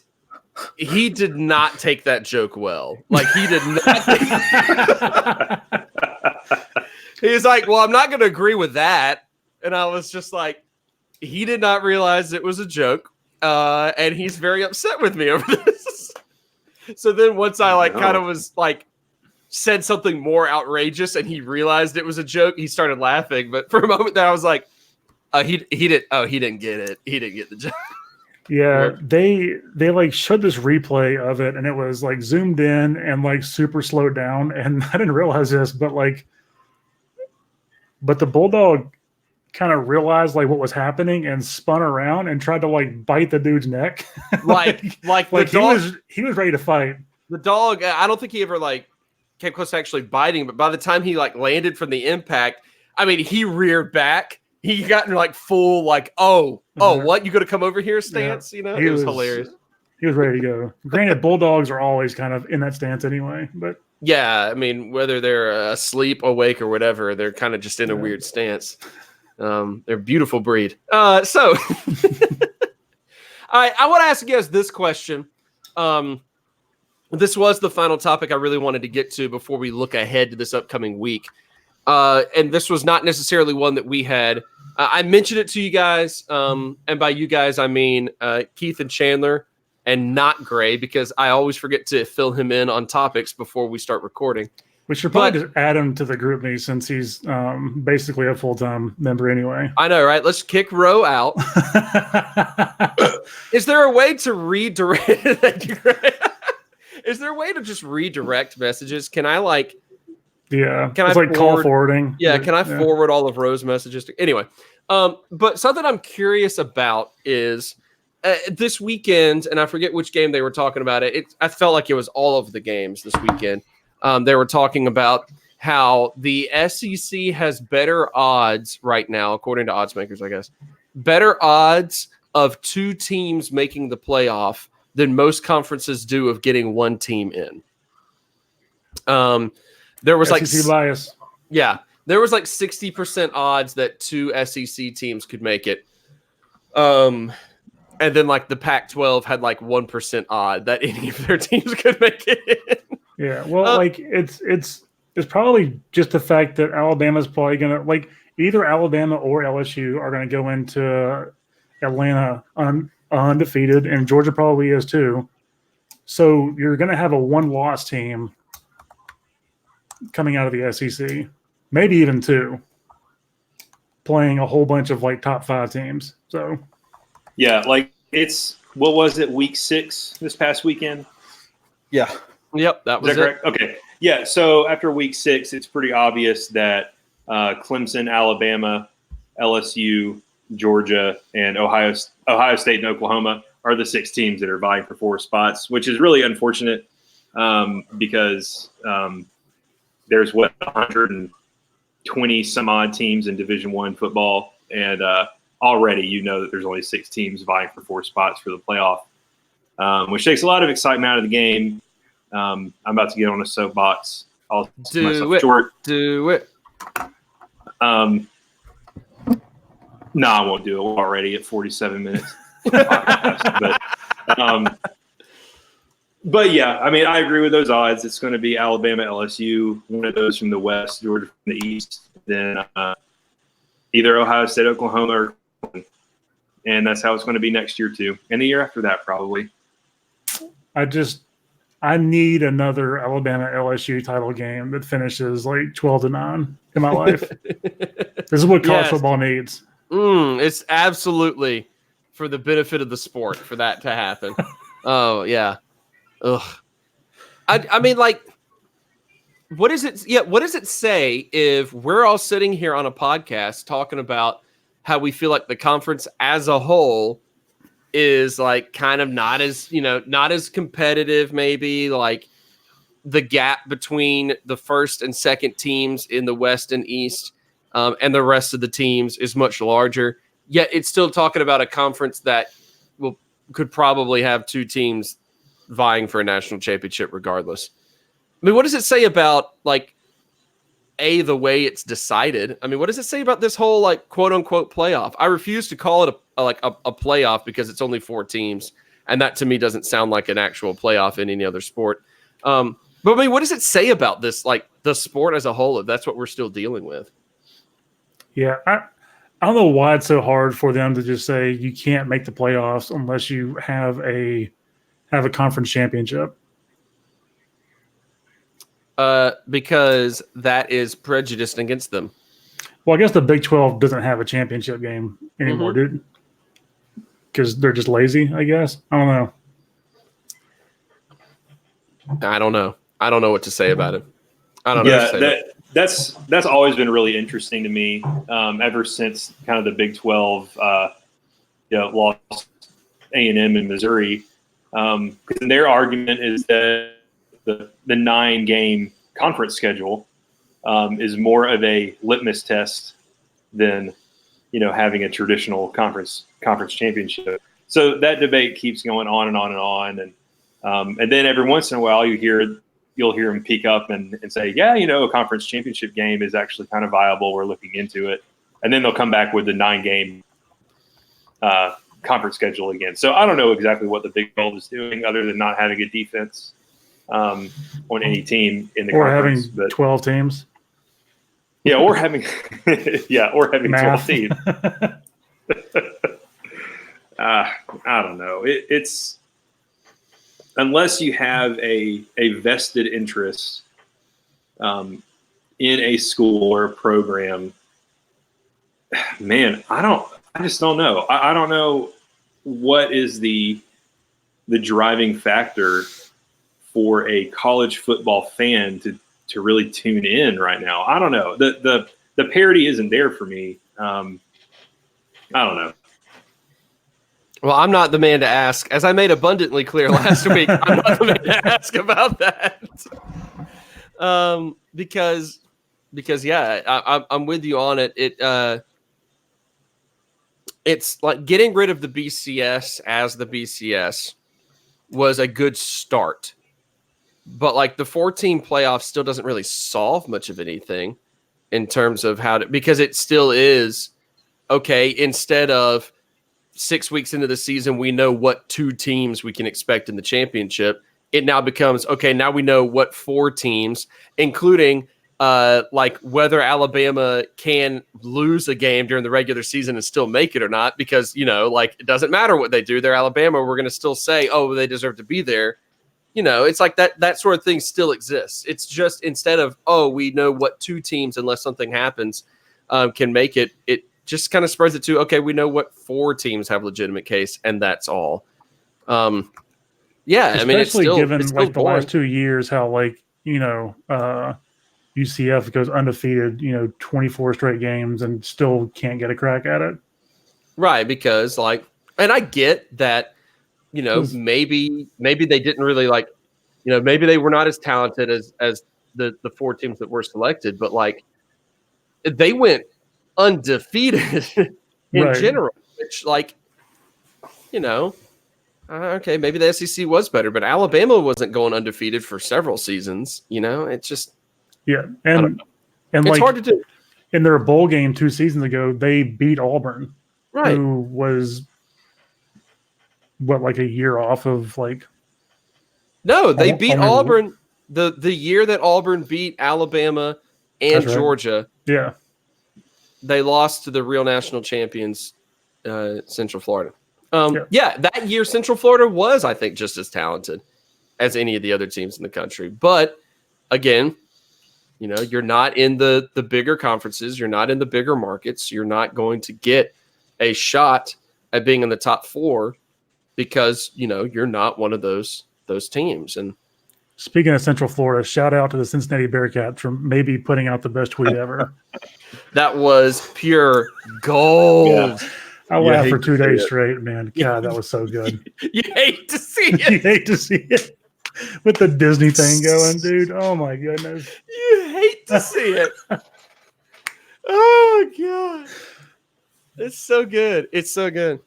he did not take that joke well. Like, he did not. He was like, well, I'm not going to agree with that. And I was just like, he did not realize it was a joke. And he's very upset with me over this. So then once I kind of was like, said something more outrageous and he realized it was a joke, he started laughing. But for a moment there, I was like, he didn't get it. He didn't get the joke. Yeah, they like showed this replay of it, and it was like zoomed in and like super slowed down. And I didn't realize this, but the Bulldog kind of realized like what was happening and spun around and tried to like bite the dude's neck. like the dog, he was ready to fight. The dog, I don't think he ever like came close to actually biting, but by the time he like landed from the impact, he reared back. He got in like full like, what? You got to come over here stance? Yeah. It was hilarious. He was ready to go. Granted, Bulldogs are always kind of in that stance anyway, but yeah, whether they're asleep, awake, or whatever, they're kind of just in a weird stance. They're a beautiful breed. So I want to ask you guys this question. This was the final topic I really wanted to get to before we look ahead to this upcoming week. And this was not necessarily one that we had. I mentioned it to you guys, and by you guys, I mean Keith and Chandler, and not Gray, because I always forget to fill him in on topics before we start recording. We should probably just add him to the group me since he's basically a full-time member anyway. I know, right? Let's kick Roe out. Is there a way to redirect? Is there a way to just redirect messages? Can I like? Yeah, can it's I like call forwarding. Yeah, can I forward all of Rose's messages to? Anyway, but something I'm curious about is this weekend, and I forget which game they were talking about it. I felt like it was all of the games this weekend. They were talking about how the SEC has better odds right now, according to odds makers, I guess, better odds of 2 teams making the playoff than most conferences do of getting 1 team in. There was SEC bias. Yeah, there was like 60% odds that 2 SEC teams could make it. And then like the Pac-12 had like 1% odd that any of their teams could make it. Yeah, well, like it's probably just the fact that Alabama's probably gonna like either Alabama or LSU are gonna go into Atlanta undefeated, and Georgia probably is too. So you're gonna have a 1-loss team coming out of the SEC, maybe even 2, playing a whole bunch of like top 5 teams. So yeah, like it's what was it, week 6 this past weekend? Yeah. Yep, that was correct? Okay. Yeah, so after week 6, it's pretty obvious that Clemson, Alabama, LSU, Georgia, and Ohio State and Oklahoma are the 6 teams that are vying for 4 spots, which is really unfortunate because there's 120 some odd teams in Division I football, and already you know that there's only 6 teams vying for 4 spots for the playoff, which takes a lot of excitement out of the game. I'm about to get on a soapbox. I'll do it. Short. Do it. No, I won't do it. We're already at 47 minutes. But yeah, I mean, I agree with those odds. It's going to be Alabama, LSU, one of those from the West, Georgia from the East, then either Ohio State, Oklahoma, and that's how it's going to be next year too, and the year after that probably. I need another Alabama LSU title game that finishes like 12-9 in my life. This is what college football needs. It's absolutely for the benefit of the sport for that to happen. Oh yeah. Ugh. I mean, like, what does it? Yeah, what does it say if we're all sitting here on a podcast talking about how we feel like the conference as a whole is like kind of not as competitive, maybe like the gap between the first and second teams in the West and East and the rest of the teams is much larger. Yet it's still talking about a conference that could probably have 2 teams vying for a national championship regardless. I mean, what does it say about like the way it's decided? I mean, what does it say about this whole like quote unquote playoff? I refuse to call it a playoff because it's only 4 teams, and that to me doesn't sound like an actual playoff in any other sport. But I mean, what does it say about this, like the sport as a whole, if that's what we're still dealing with? Yeah, I don't know why it's so hard for them to just say you can't make the playoffs unless you have a conference championship. Because that is prejudiced against them. Well, I guess the Big 12 doesn't have a championship game anymore, dude. Because they're just lazy, I guess. I don't know. I don't know what to say about it. I don't know. Yeah, that's always been really interesting to me ever since kind of the Big 12 lost A&M and Missouri. Their argument is that the 9-game conference schedule is more of a litmus test than having a traditional conference championship. So that debate keeps going on and on and on, and then every once in a while you'll hear them peek up and say, yeah, a conference championship game is actually kind of viable. We're looking into it, and then they'll come back with the 9-game conference schedule again. So I don't know exactly what the Big 12 is doing other than not having a defense on any team in the conference. Or having 12 teams. Yeah, or having 12 teams. I don't know. It's unless you have a vested interest in a school or a program, man, I just don't know. I don't know what is the driving factor for a college football fan to really tune in right now. I don't know. The parity isn't there for me. I don't know. Well, I'm not the man to ask. As I made abundantly clear last week, I'm not the man to ask about that. Because yeah, I'm with you on it. It's like getting rid of the BCS as the BCS was a good start. But like the 14 playoff still doesn't really solve much of anything in terms of because it still is, okay, instead of 6 weeks into the season, we know what 2 teams we can expect in the championship. It now becomes, okay, now we know what 4 teams, including like whether Alabama can lose a game during the regular season and still make it or not, because, like it doesn't matter what they do. They're Alabama. We're going to still say, oh, they deserve to be there. It's like that sort of thing still exists. It's just instead of, oh, we know what 2 teams, unless something happens, can make it, it just kind of spreads it to, okay, we know what 4 teams have legitimate case, and that's all. Yeah, especially I mean, it's still, given it's still like the last 2 years, how like UCF goes undefeated, 24 straight games and still can't get a crack at it. Right, because like, and I get that, maybe they didn't really like, maybe they were not as talented as the 4 teams that were selected, but like they went undefeated in general, which like, okay, maybe the SEC was better, but Alabama wasn't going undefeated for several seasons. It's just and it's like, hard to do. In their bowl game 2 seasons ago, they beat Auburn, right? Who was like a year off of like. No, they beat Auburn the year that Auburn beat Alabama and Georgia. Yeah, they lost to the real national champions, Central Florida. Yeah, that year Central Florida was, I think, just as talented as any of the other teams in the country. But again, you're not in the bigger conferences. You're not in the bigger markets. You're not going to get a shot at being in the top 4 because, you're not one of those teams. And speaking of Central Florida, shout out to the Cincinnati Bearcats for maybe putting out the best tweet ever. That was pure gold. Yeah. I laughed for 2 days straight, man. God, that was so good. You hate to see it. You hate to see it. With the Disney thing going, dude. Oh, my goodness. You hate to see it. Oh, God. It's so good. It's so good.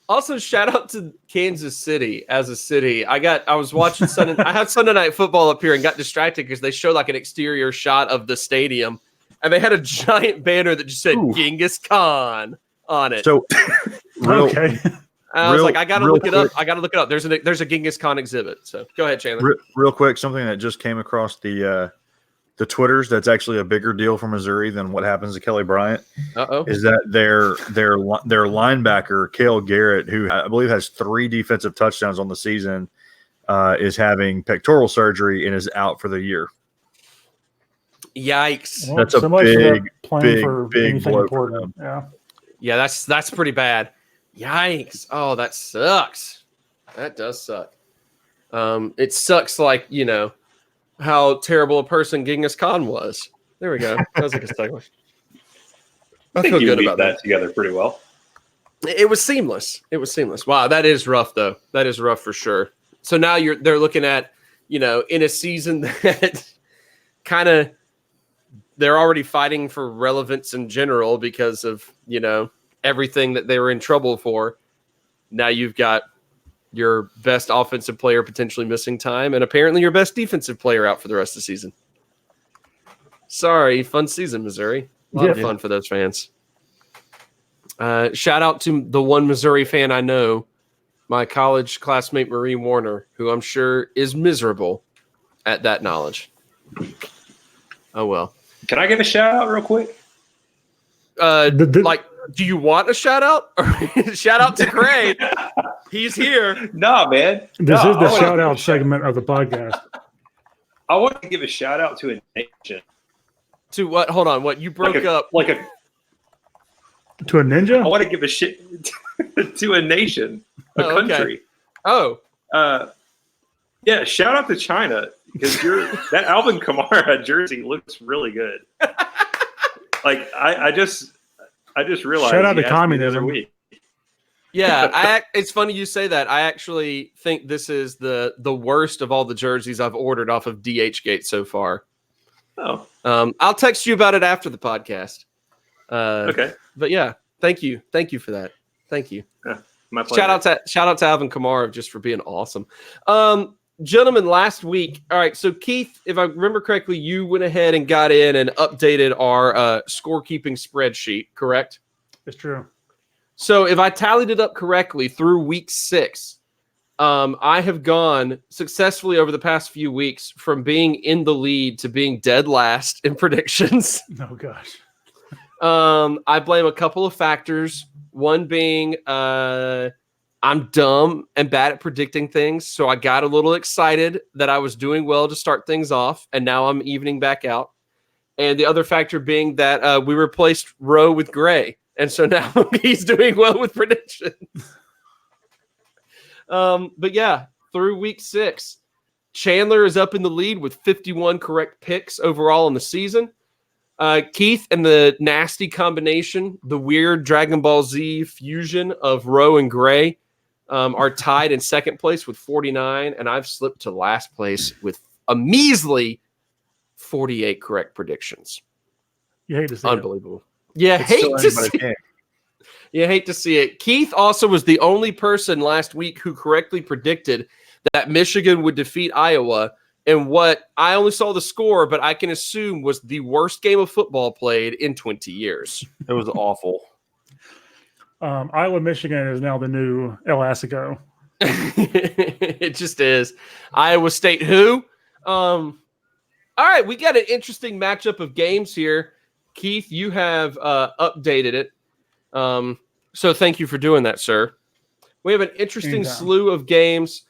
Also, shout out to Kansas City as a city. I was watching I had Sunday Night Football up here and got distracted because they showed like an exterior shot of the stadium. And they had a giant banner that just said Genghis Khan on it. So, okay. I was like, I gotta look it up. I gotta look it up. There's a Genghis Khan exhibit. So go ahead, Chandler. Real quick, something that just came across the Twitters that's actually a bigger deal for Missouri than what happens to Kelly Bryant. Is that their linebacker Cale Garrett, who I believe has 3 defensive touchdowns on the season, is having pectoral surgery and is out for the year. Yikes! Well, that's a big blow for them. Yeah, that's pretty bad. Yikes! Oh, that sucks. That does suck. It sucks like, how terrible a person Genghis Khan was. There we go. That was like a segue. I feel good about that together pretty well. It was seamless. Wow, that is rough though. That is rough for sure. So now they're looking at, in a season that kind of they're already fighting for relevance in general because of, everything that they were in trouble for. Now you've got your best offensive player potentially missing time, and apparently your best defensive player out for the rest of the season. Sorry, fun season, Missouri. A lot of fun for those fans. Shout out to the one Missouri fan I know, my college classmate Marie Warner, who I'm sure is miserable at that knowledge. Oh, well. Can I give a shout out real quick? Do you want a shout out? Shout out to Craig. He's here. No, man. This is the shout out segment of the podcast. I want to give a shout out to a nation. To what? Hold on. What? You broke up. To a ninja? I want to give a shit to a nation, a country. Okay. Oh. Yeah, shout out to China because that Alvin Kamara jersey looks really good. Like I just realized. Shout out to the communism. other week. Yeah, it's funny you say that. I actually think this is the worst of all the jerseys I've ordered off of DHgate so far. Oh, I'll text you about it after the podcast. okay. But yeah, thank you for that. Thank you. Yeah, my pleasure. Shout out to Alvin Kamara just for being awesome. Gentlemen, last week. All right, so Keith, if I remember correctly, you went ahead and got in and updated our scorekeeping spreadsheet, correct? It's true. So if I tallied it up correctly through week 6, I have gone successfully over the past few weeks from being in the lead to being dead last in predictions. Oh, gosh. I blame a couple of factors. One being I'm dumb and bad at predicting things, so I got a little excited that I was doing well to start things off, and now I'm evening back out. And the other factor being that we replaced Rowe with Gray, and so now he's doing well with predictions. But yeah, through week 6, Chandler is up in the lead with 51 correct picks overall in the season. Keith and the nasty combination, the weird Dragon Ball Z fusion of Rowe and Gray, are tied in second place with 49, and I've slipped to last place with a measly 48 correct predictions. You hate to see Unbelievable. You hate to see it. Keith also was the only person last week who correctly predicted that Michigan would defeat Iowa in what I only saw the score, but I can assume was the worst game of football played in 20 years. It was awful. Iowa, Michigan is now the new El Assico. It just is. Iowa State who? All right, we got an interesting matchup of games here. Keith, you have updated it. So thank you for doing that, sir. We have an interesting slew of games.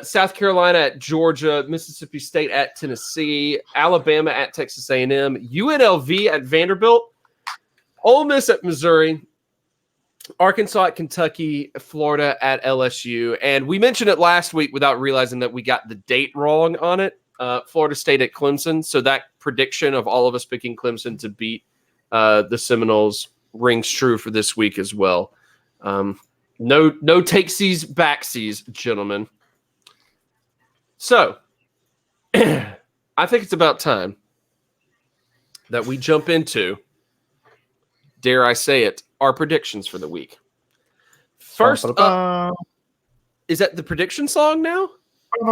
South Carolina at Georgia, Mississippi State at Tennessee, Alabama at Texas A&M, UNLV at Vanderbilt, Ole Miss at Missouri, Arkansas at Kentucky, Florida at LSU. And we mentioned it last week without realizing that we got the date wrong on it. Florida State at Clemson. So that prediction of all of us picking Clemson to beat the Seminoles rings true for this week as well. No takesies, backsies, gentlemen. So, I think it's about time that we jump into, dare I say it, our predictions for the week. First up, is that the prediction song now? I'm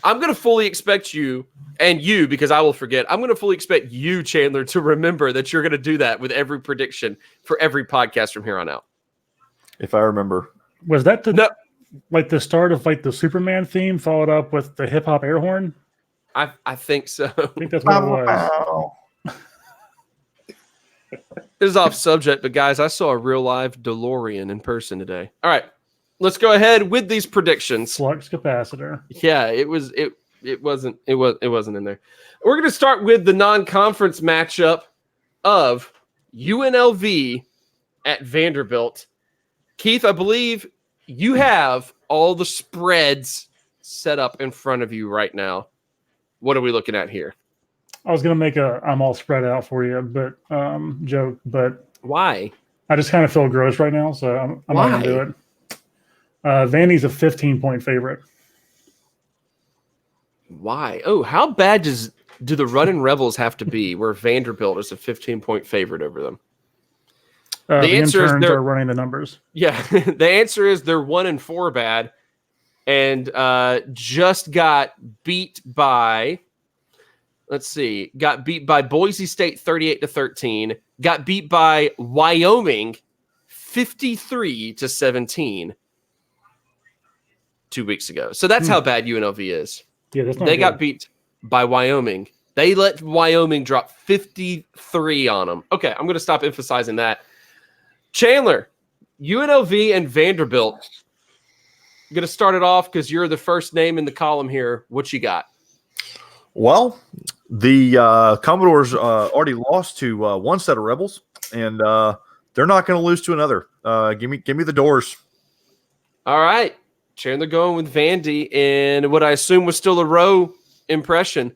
going to fully expect you, and you, because I will forget, I'm going to fully expect you, Chandler, to remember that you're going to do that with every prediction for every podcast from here on out. If I remember. Was that like the start of like the Superman theme followed up with the hip hop air horn? I think so. I think that's what it was. This is off subject, but guys, I saw a real live DeLorean in person today. All right, let's go ahead with these predictions. Flux capacitor. Yeah, it wasn't in there. We're going to start with the non-conference matchup of UNLV at Vanderbilt. Keith, I believe you have all the spreads set up in front of you right now. What are we looking at here? I was going to make I'm all spread out for you, but joke. But why? I just kind of feel gross right now, so I'm not going to do it. Vandy's a 15-point favorite. Why? Oh, how bad do the Runnin' Rebels have to be where Vanderbilt is a 15-point favorite over them? The answer is they're running the numbers. Yeah, the answer is they're 1-4 bad, and just got beat by. Let's see, got beat by Boise State 38-13. Got beat by Wyoming 53-17 2 weeks ago. So that's how bad UNLV is. Yeah, that's not they good. got beat by Wyoming. They let Wyoming drop 53 on them. Okay, I'm going to stop emphasizing that. Chandler, UNLV and Vanderbilt. I'm going to start it off because you're the first name in the column here. What you got? Well, the Commodores already lost to one set of Rebels, and they're not going to lose to another. Give me the Doors. All right. Chandler going with Vandy in what I assume was still a Rowe impression.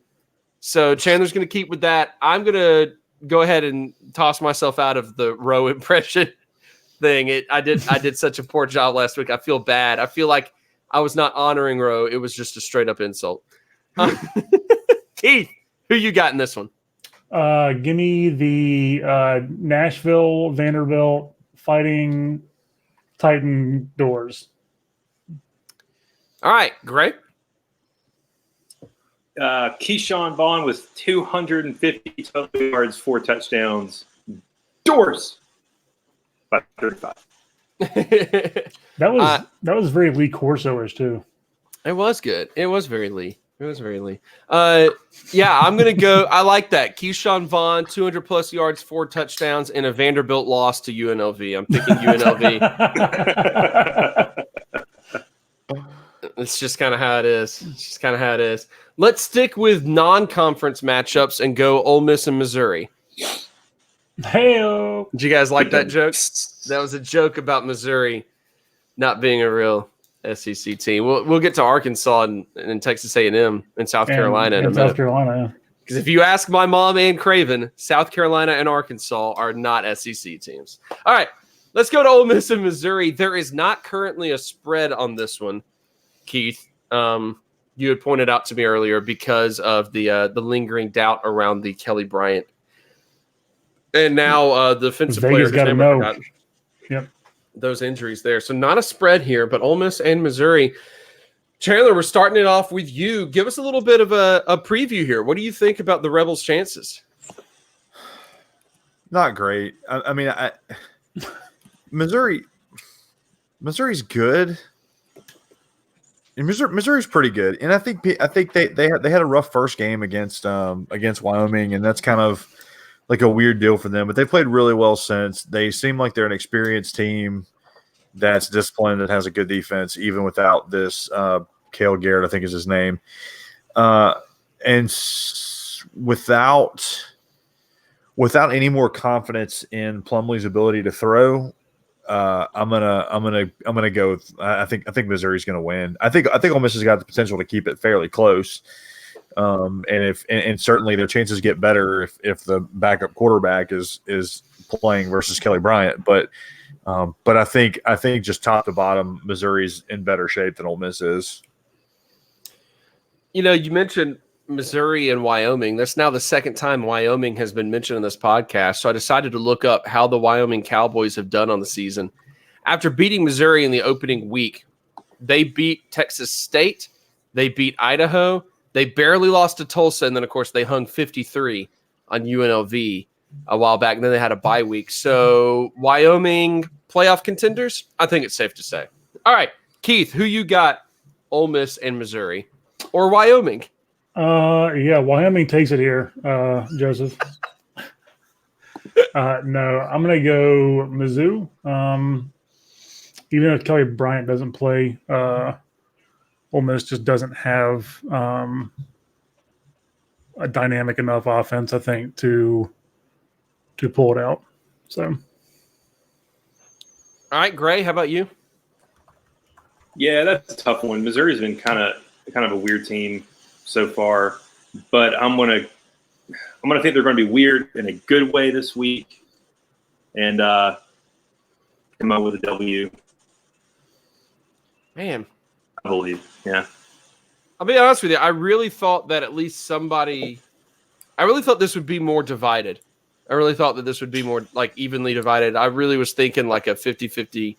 So Chandler's going to keep with that. I'm going to go ahead and toss myself out of the Rowe impression thing. I did such a poor job last week. I feel bad. I feel like I was not honoring Rowe. It was just a straight up insult. Keith, who you got in this one? Give me the Nashville Vanderbilt Fighting Titan Doors. All right, great. Keyshawn Vaughn with 250 total yards, 4 touchdowns. Doors by 35. That was very Lee Corso-ish too. It was good. It was very Lee. Yeah, I'm gonna go. I like that. Keyshawn Vaughn, 200 plus yards, 4 touchdowns, and a Vanderbilt loss to UNLV. I'm picking UNLV. It's just kind of how it is. Let's stick with non-conference matchups and go Ole Miss and Missouri. Hey-o. Did you guys like that joke? That was a joke about Missouri not being a real SEC team. We'll get to Arkansas and Texas A&M and South Carolina in a minute. South Carolina, because if you ask my mom and Craven, South Carolina and Arkansas are not SEC teams. All right, let's go to Ole Miss and Missouri. There is not currently a spread on this one, Keith. You had pointed out to me earlier because of the lingering doubt around the Kelly Bryant. And now the defensive players got to know. Yep. Those injuries there. So not a spread here, but Ole Miss and Missouri. Chandler, we're starting it off with you. Give us a little bit of a preview here. What do you think about the Rebels' chances? Not great. I mean, Missouri's good. And Missouri's pretty good, and I think they had a rough first game against Wyoming, and that's kind of like a weird deal for them. But they played really well since. They seem like they're an experienced team that's disciplined, that has a good defense, even without this Cale Garrett, I think is his name, and without any more confidence in Plumlee's ability to throw. I'm gonna go with, I think Missouri's gonna win. I think Ole Miss has got the potential to keep it fairly close. And certainly their chances get better if the backup quarterback is playing versus Kelly Bryant. But I think just top to bottom, Missouri's in better shape than Ole Miss is. You know, you mentioned Missouri and Wyoming. That's now the second time Wyoming has been mentioned in this podcast. So I decided to look up how the Wyoming Cowboys have done on the season. After beating Missouri in the opening week, they beat Texas State, they beat Idaho, they barely lost to Tulsa, and then, of course, they hung 53 on UNLV a while back, and then they had a bye week. So Wyoming playoff contenders? I think it's safe to say. All right, Keith, who you got, Ole Miss and Missouri? Or Wyoming? Yeah, Wyoming takes it here, Joseph. No, I'm going to go Mizzou. Even if Kelly Bryant doesn't play, Ole Miss just doesn't have a dynamic enough offense, I think, to pull it out. So, all right, Gray, how about you? Yeah, that's a tough one. Missouri's been kind of a weird team so far, but I'm gonna think they're going to be weird in a good way this week, and come out with a W. Man, I believe, yeah. I'll be honest with you. I really thought that at least I really thought this would be more divided. I really thought that this would be more like evenly divided. I really was thinking like a 50-50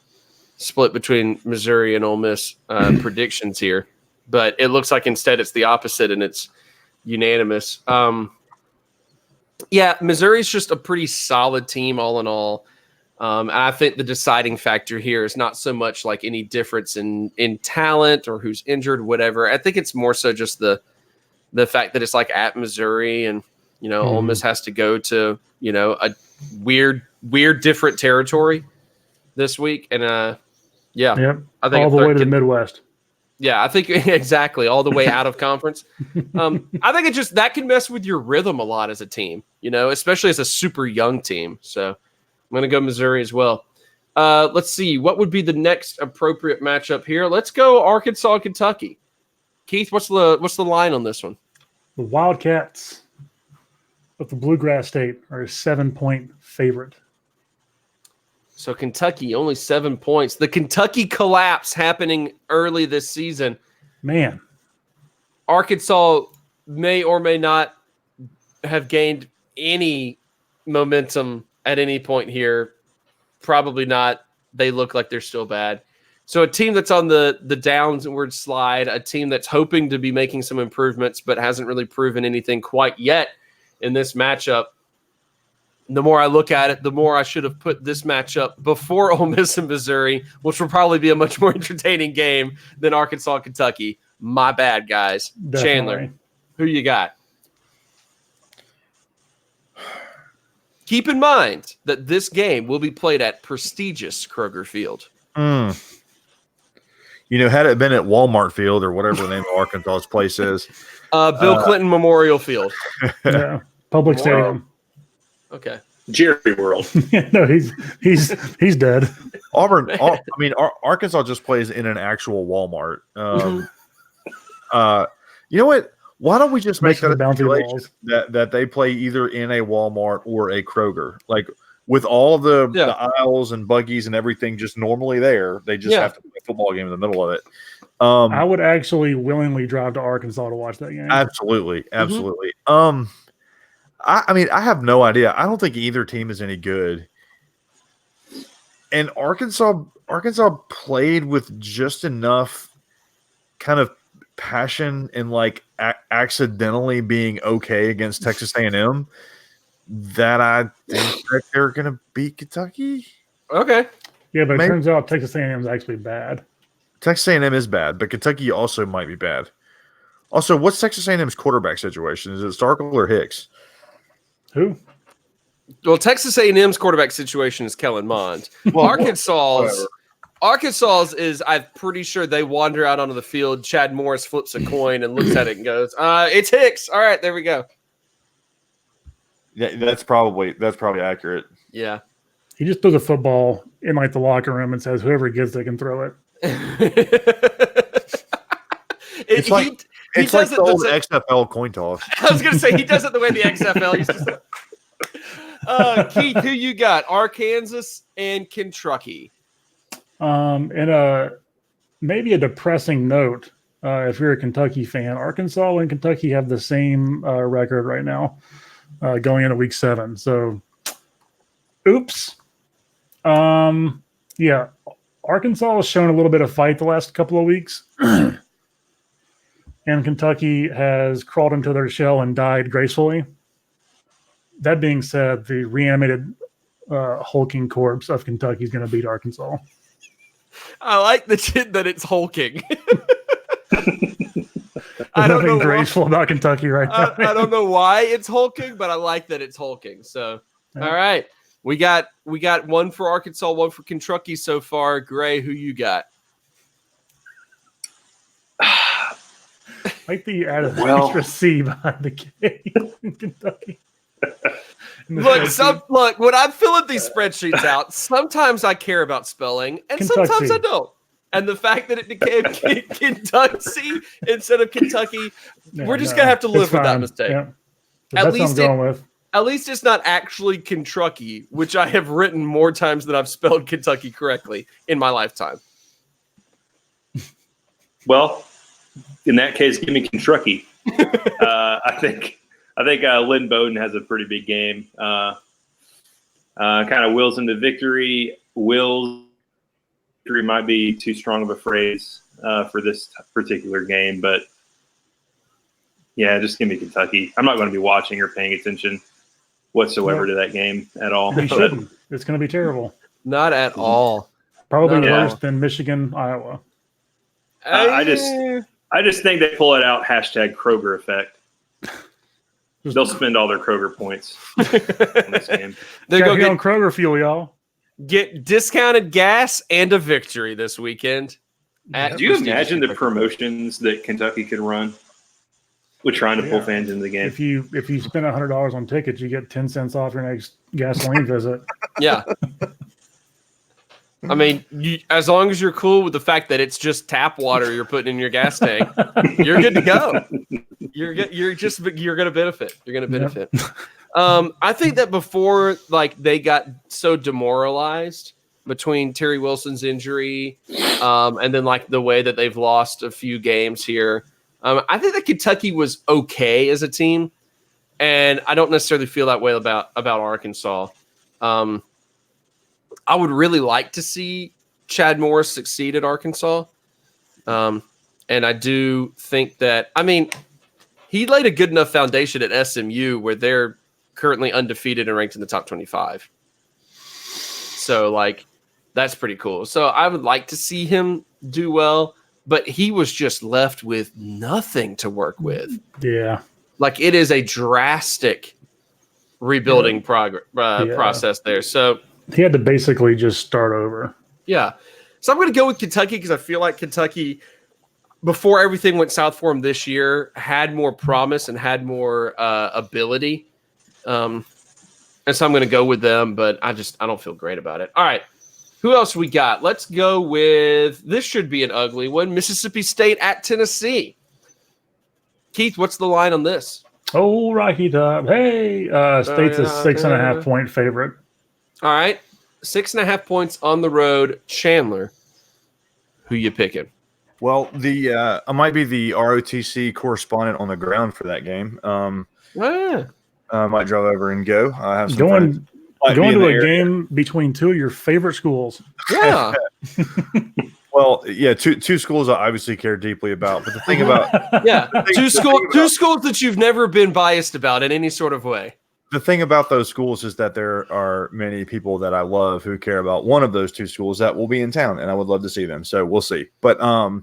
split between Missouri and Ole Miss predictions here. But it looks like instead it's the opposite and it's unanimous. Yeah, Missouri's just a pretty solid team all in all. And I think the deciding factor here is not so much like any difference in talent or who's injured, whatever. I think it's more so just the fact that it's like at Missouri and, Ole Miss has to go to, a weird, different territory this week. And, yeah, yep. I think all the way to the Midwest. Yeah, I think exactly all the way out of conference. I think it just that can mess with your rhythm a lot as a team, especially as a super young team. So I'm going to go Missouri as well. Let's see. What would be the next appropriate matchup here? Let's go Arkansas, Kentucky. Keith, what's the line on this one? The Wildcats of the Bluegrass State are a 7-point favorite. So Kentucky, only 7 points. The Kentucky collapse happening early this season. Man. Arkansas may or may not have gained any momentum at any point here. Probably not. They look like they're still bad. So a team that's on the downward slide, a team that's hoping to be making some improvements but hasn't really proven anything quite yet in this matchup. The more I look at it, the more I should have put this matchup before Ole Miss and Missouri, which will probably be a much more entertaining game than Arkansas, Kentucky. My bad, guys. Definitely. Chandler, who you got? Keep in mind that this game will be played at prestigious Kroger Field. Had it been at Walmart Field or whatever the name of Arkansas's place is. Bill Clinton Memorial Field. Yeah, public stadium. Okay. Jerry World. No, he's dead. Arkansas just plays in an actual Walmart. You know what? Why don't we just make that a stipulation that they play either in a Walmart or a Kroger? Like with all the aisles and buggies and everything just normally there, they just have to play a football game in the middle of it. I would actually willingly drive to Arkansas to watch that game. Absolutely. I have no idea. I don't think either team is any good. And Arkansas played with just enough kind of passion and like accidentally being okay against Texas A&M that I think that they're going to beat Kentucky. Okay. Yeah, but it turns out Texas A&M is actually bad. Texas A&M is bad, but Kentucky also might be bad. Also, what's Texas A&M's quarterback situation? Is it Starkle or Hicks? Who? Well, Texas A&M's quarterback situation is Kellen Mond. Arkansas's is, I'm pretty sure they wander out onto the field. Chad Morris flips a coin and looks at it and goes, "It's Hicks." All right, there we go. Yeah, that's probably accurate. Yeah. He just throws a football in like the locker room and says, "Whoever gets it can throw it." It's like the old XFL coin toss. I was going to say he does it the way the XFL used to say. Keith, who you got? Arkansas and Kentucky. And maybe a depressing note, if you're a Kentucky fan, Arkansas and Kentucky have the same record right now going into week 7. So, oops. Yeah, Arkansas has shown a little bit of fight the last couple of weeks. And Kentucky has crawled into their shell and died gracefully. That being said, the reanimated hulking corpse of Kentucky is going to beat Arkansas. I like that it's hulking. I don't know graceful about Kentucky right now. I don't know why it's hulking, but I like that it's hulking. So, All right, we got one for Arkansas, one for Kentucky so far. Gray, who you got? Might be added extra C behind the K in Kentucky. Look, when I'm filling these spreadsheets out, sometimes I care about spelling, and sometimes I don't. And the fact that it became Kentucky instead of Kentucky, we're just going to have to live with that mistake. Yeah. At least it's not actually Kentucky, which I have written more times than I've spelled Kentucky correctly in my lifetime. Well, in that case, give me Kentucky. I think Lynn Bowden has a pretty big game. Kind of wills him to victory. Victory might be too strong of a phrase for this particular game, but yeah, just give me Kentucky. I'm not going to be watching or paying attention whatsoever to that game at all. You shouldn't. It's going to be terrible. Not at all. Probably worse than Michigan, Iowa. I just think they pull it out. #Kroger effect. They'll spend all their Kroger points on this game. They're going to get on Kroger fuel, y'all. Get discounted gas and a victory this weekend. Do you imagine the promotions that Kentucky could run with trying to pull fans into the game? If you spend $100 on tickets, you get 10 cents off your next gasoline visit. Yeah. I mean, as long as you're cool with the fact that it's just tap water you're putting in your gas tank, you're good to go. You're going to benefit. You're going to benefit. Yep. I think that before they got so demoralized between Terry Wilson's injury, and then the way that they've lost a few games here, I think that Kentucky was okay as a team, and I don't necessarily feel that way about Arkansas. I would really like to see Chad Morris succeed at Arkansas. And I do think that, he laid a good enough foundation at SMU where they're currently undefeated and ranked in the top 25. So, that's pretty cool. So I would like to see him do well, but he was just left with nothing to work with. Yeah. It is a drastic rebuilding process there. So he had to basically just start over. Yeah. So I'm going to go with Kentucky because I feel like Kentucky, before everything went south for him this year, had more promise and had more ability. And so I'm going to go with them, but I don't feel great about it. All right. Who else we got? Let's go with, this should be an ugly one, Mississippi State at Tennessee. Keith, what's the line on this? Oh, Rocky Top. Hey, State's a 6.5 point favorite. All right. 6.5 points on the road. Chandler, who you picking? Well, I might be the ROTC correspondent on the ground for that game. I might drive over and go. I have some friends. Going to a game between two of your favorite schools. Yeah. Well, yeah, two schools I obviously care deeply about. But the thing about two schools that you've never been biased about in any sort of way. The thing about those schools is that there are many people that I love who care about one of those two schools that will be in town, and I would love to see them. So we'll see. But I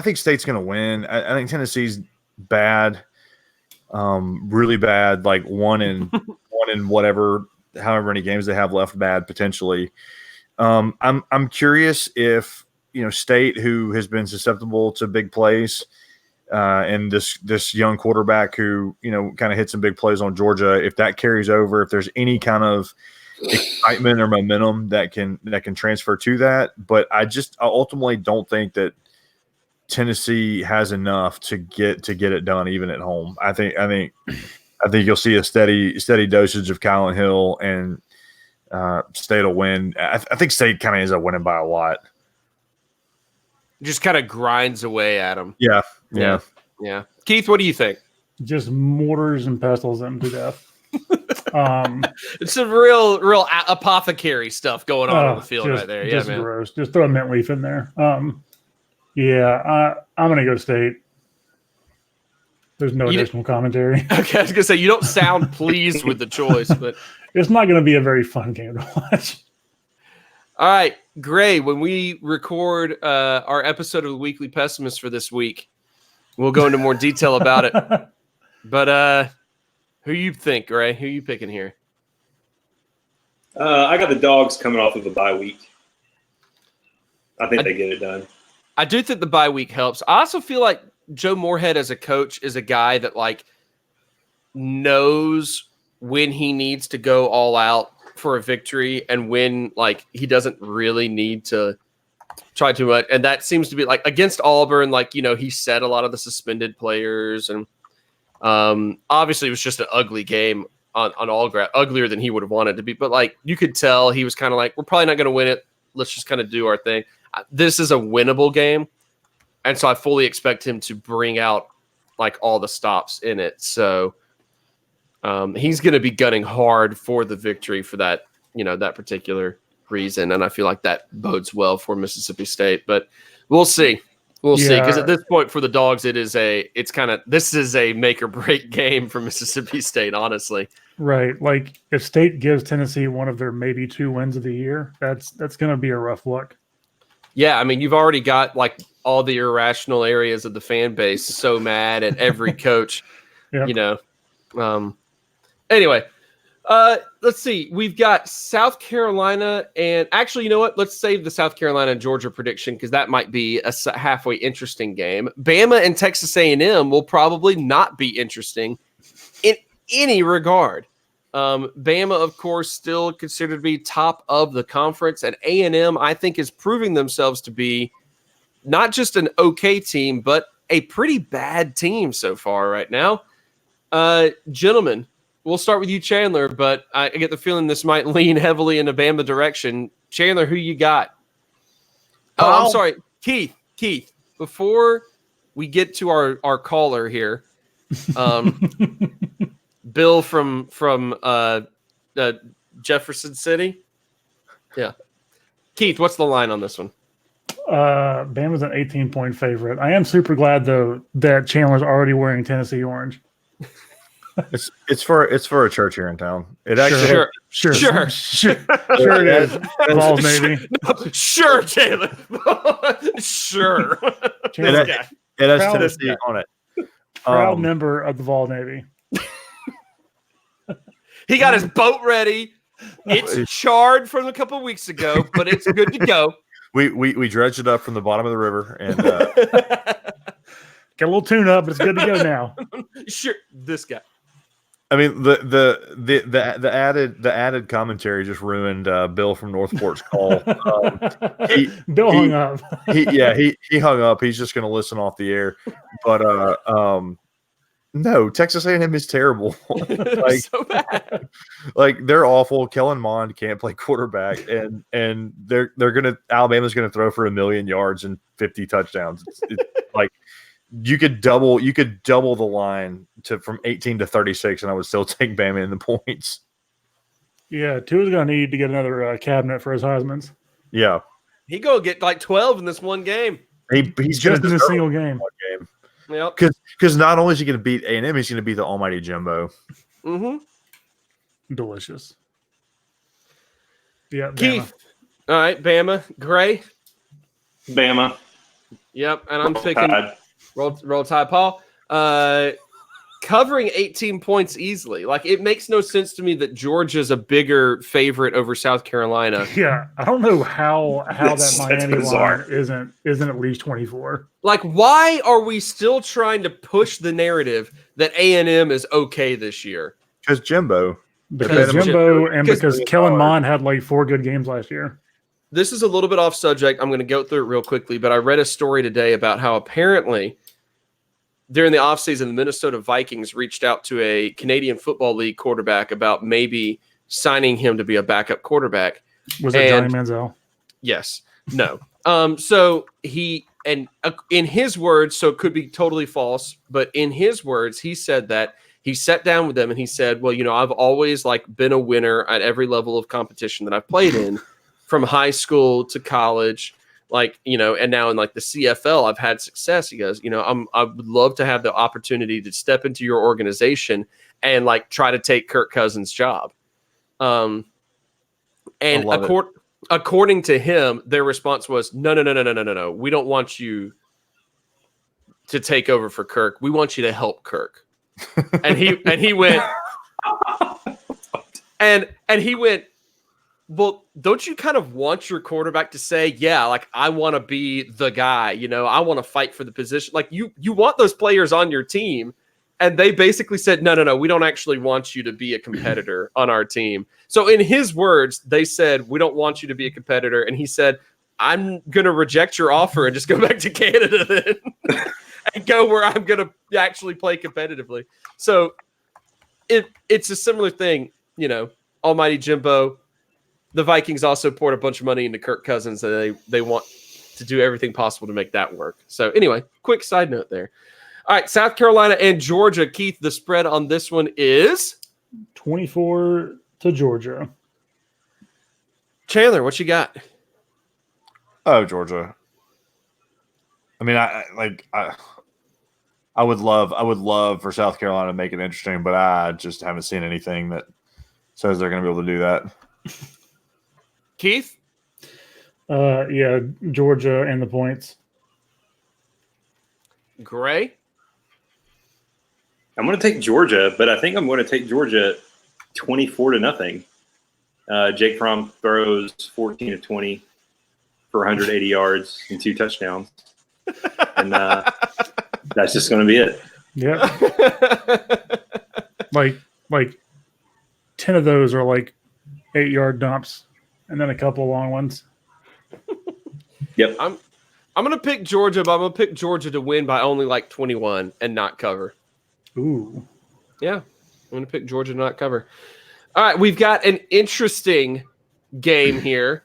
think State's going to win. I think Tennessee's bad, really bad. One in whatever, however many games they have left, bad potentially. I'm curious if State, who has been susceptible to big plays, and this young quarterback who kind of hit some big plays on Georgia, if that carries over, if there's any kind of excitement or momentum that can transfer to that. But I ultimately don't think that Tennessee has enough to get it done even at home. I think you'll see a steady dosage of Kylan Hill, and State will win. I think State kind of ends up winning by a lot. Just kind of grinds away at them. Yeah. Keith, what do you think? Just mortars and pestles them to death. It's some real apothecary stuff going on the field right there. Yeah, man. Gross. Just throw a mint leaf in there. I'm gonna go State. There's no additional commentary. Okay, I was gonna say you don't sound pleased with the choice, but it's not gonna be a very fun game to watch. All right, Gray, when we record our episode of the Weekly Pessimist for this week, we'll go into more detail about it. But who you think, Gray? Who you picking here? I got the Dogs coming off of a bye week. I think they get it done. I do think the bye week helps. I also feel like Joe Moorhead as a coach is a guy that knows when he needs to go all out for a victory and when he doesn't really need to try too much. And that seems to be against Auburn, he said a lot of the suspended players, and obviously it was just an ugly game on all ground, uglier than he would have wanted to be. But you could tell he was kind of we're probably not going to win it. Let's just kind of do our thing. This is a winnable game. And so I fully expect him to bring out all the stops in it. So he's going to be gunning hard for the victory for that, that particular reason. And I feel like that bodes well for Mississippi State, but we'll see. We'll see. Because at this point for the Dogs, this is a make or break game for Mississippi State, honestly. Right. If State gives Tennessee one of their maybe 2 wins of the year, that's going to be a rough look. Yeah. You've already got all the irrational areas of the fan base so mad at every coach, Yep. Anyway, let's see. We've got South Carolina, and actually, you know what? Let's save the South Carolina and Georgia prediction because that might be a halfway interesting game. Bama and Texas A&M will probably not be interesting any regard. Bama, of course, still considered to be top of the conference, and A&M, I think, is proving themselves to be not just an okay team, but a pretty bad team so far right now. Gentlemen, we'll start with you, Chandler, but I get the feeling this might lean heavily in the Bama direction. Chandler, who you got? Oh, I'm sorry. Keith, before we get to our caller here, Bill from Jefferson City. Yeah. Keith, what's the line on this one? Bama's an 18-point favorite. I am super glad, though, that Chandler's already wearing Tennessee orange. It's for a church here in town. It actually sure it is. Balls, maybe. Sure, Taylor. Sure. It has Tennessee on it. Proud member of the Vol Navy. He got his boat ready. It's charred from a couple of weeks ago, but it's good to go. We dredged it up from the bottom of the river and got a little tune up, but it's good to go now. Sure, this guy. I mean the added commentary just ruined Bill from Northport's call. Bill hung up. He hung up. He's just going to listen off the air. But no, Texas A&M is terrible. Like so bad. Like they're awful. Kellen Mond can't play quarterback, and Alabama's gonna throw for 1,000,000 yards and 50 touchdowns. It's like you could double the line from 18 to 36, and I would still take Bama in the points. Yeah, Tua's gonna need to get another cabinet for his Heisman's. Yeah, he go get like 12 in this one game. He's just in a single game. Yep. Because not only is he going to beat A&M, he's going to beat the almighty Jimbo. Mm-hmm. Delicious. Yeah, Keith. All right, Bama. Gray. Bama. Yep, and I'm picking Roll Tide. Paul. Covering 18 points easily. Like, it makes no sense to me that Georgia's a bigger favorite over South Carolina. Yeah, I don't know how that Miami line isn't at least 24. Like, why are we still trying to push the narrative that A&M is okay this year? Because Jimbo. Because Kellen Mond had like 4 good games last year. This is a little bit off subject. I'm going to go through it real quickly, but I read a story today about how apparently during the offseason, the Minnesota Vikings reached out to a Canadian Football League quarterback about maybe signing him to be a backup quarterback. Was it Johnny Manziel? Yes. No. So he, and in his words, so it could be totally false, but in his words, he said that he sat down with them and he said, well, I've always been a winner at every level of competition that I've played in, from high school to college. And now in the CFL, I've had success. He goes, I would love to have the opportunity to step into your organization and try to take Kirk Cousins' job. And according to him, their response was, no. We don't want you to take over for Kirk. We want you to help Kirk. And he went, and he went, well, don't you kind of want your quarterback to say, yeah, I want to be the guy, I want to fight for the position. You want those players on your team. And they basically said, no, we don't actually want you to be a competitor on our team. So in his words, they said, we don't want you to be a competitor. And he said, I'm going to reject your offer and just go back to Canada then and go where I'm going to actually play competitively. So it's a similar thing, almighty Jimbo. The Vikings also poured a bunch of money into Kirk Cousins, and they want to do everything possible to make that work. So anyway, quick side note there. All right, South Carolina and Georgia. Keith, the spread on this one is 24 to Georgia. Chandler, what you got? Oh, Georgia. I mean, I would love for South Carolina to make it interesting, but I just haven't seen anything that says they're going to be able to do that. Keith? Yeah, Georgia and the points. Gray? I'm going to take Georgia, but I think I'm going to take Georgia 24-0. Jake Fromm throws 14 of 20 for 180 yards and 2 touchdowns. And that's just going to be it. Yeah. like 10 of those are like 8-yard dumps, and then a couple of long ones. Yep. I'm going to pick Georgia, but I'm going to pick Georgia to win by only like 21 and not cover. Ooh. Yeah, I'm going to pick Georgia to not cover. All right, we've got an interesting game here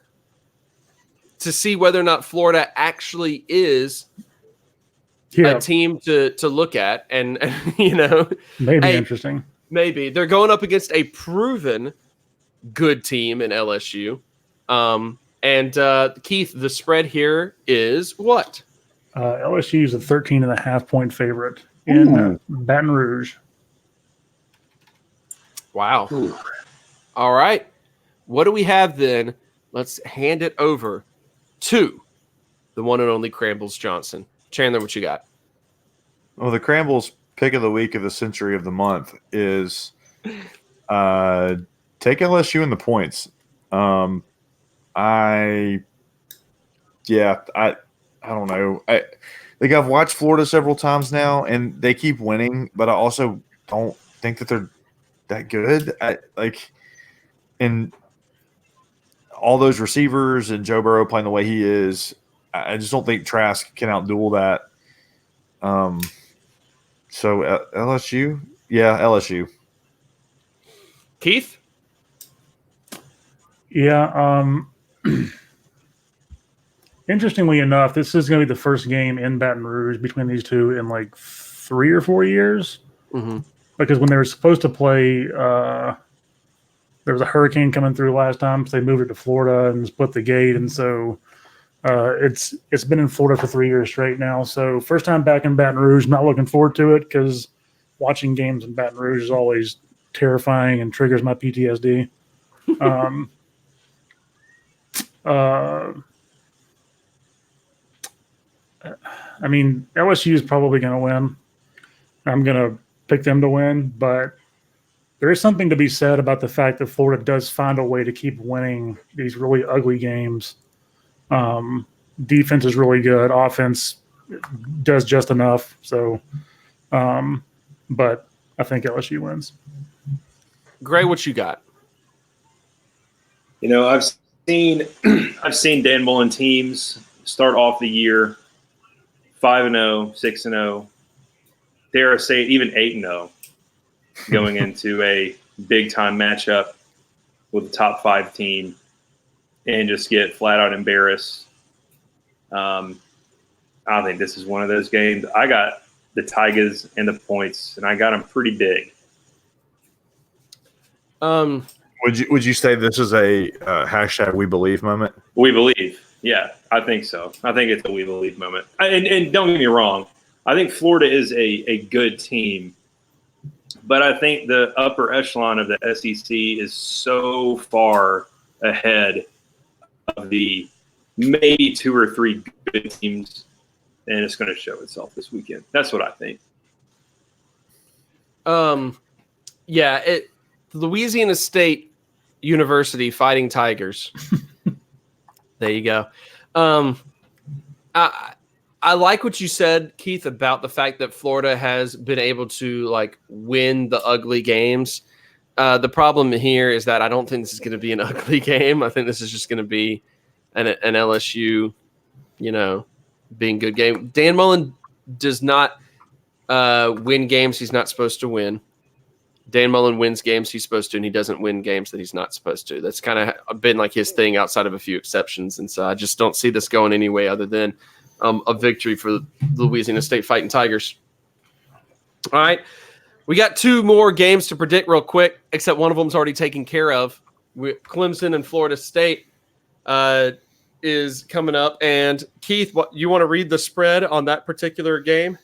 to see whether or not Florida actually is a team to look at. And maybe interesting. Maybe. They're going up against a proven good team in LSU. And Keith, the spread here is what? LSU is a 13.5-point favorite in Baton Rouge. Wow. Ooh. All right. What do we have then? Let's hand it over to the one and only Crambles Johnson. Chandler, what you got? Well, the Crambles pick of the week of the century of the month is take LSU in the points. I don't know. I think I've watched Florida several times now, and they keep winning, but I also don't think that they're that good. And all those receivers and Joe Burrow playing the way he is, I just don't think Trask can outduel that. So LSU, LSU. Keith? Yeah. Interestingly enough, this is going to be the first game in Baton Rouge between these two in like 3 or 4 years. Mm-hmm. Because when they were supposed to play, there was a hurricane coming through last time, so they moved it to Florida and split the gate, and so it's been in Florida for 3 years straight now. So first time back in Baton Rouge. Not looking forward to it because watching games in Baton Rouge is always terrifying and triggers my PTSD. I mean, LSU is probably going to win. I'm going to pick them to win, but there is something to be said about the fact that Florida does find a way to keep winning these really ugly games. Defense is really good. Offense does just enough. So, but I think LSU wins. Gray, what you got? I've seen Dan Mullen teams start off the year 5-0, 6-0. Dare I say even 8-0 going into a big time matchup with a top 5 team and just get flat out embarrassed. I think this is one of those games. I got the Tigers and the points, and I got them pretty big. Would you say this is a hashtag We Believe moment? We believe. Yeah, I think so. I think it's a We Believe moment. And don't get me wrong. I think Florida is a good team, but I think the upper echelon of the SEC is so far ahead of the maybe 2 or 3 good teams, and it's going to show itself this weekend. That's what I think. Louisiana State University Fighting Tigers. There you go. I like what you said, Keith, about the fact that Florida has been able to win the ugly games. The problem here is that I don't think this is going to be an ugly game. I think this is just going to be an LSU, being good game. Dan Mullen does not win games he's not supposed to win. Dan Mullen wins games he's supposed to, and he doesn't win games that he's not supposed to. That's kind of been his thing outside of a few exceptions. And so I just don't see this going any way other than a victory for the Louisiana State Fighting Tigers. All right. We got 2 more games to predict real quick, except one of them's already taken care of. Clemson and Florida State is coming up. And Keith, you want to read the spread on that particular game?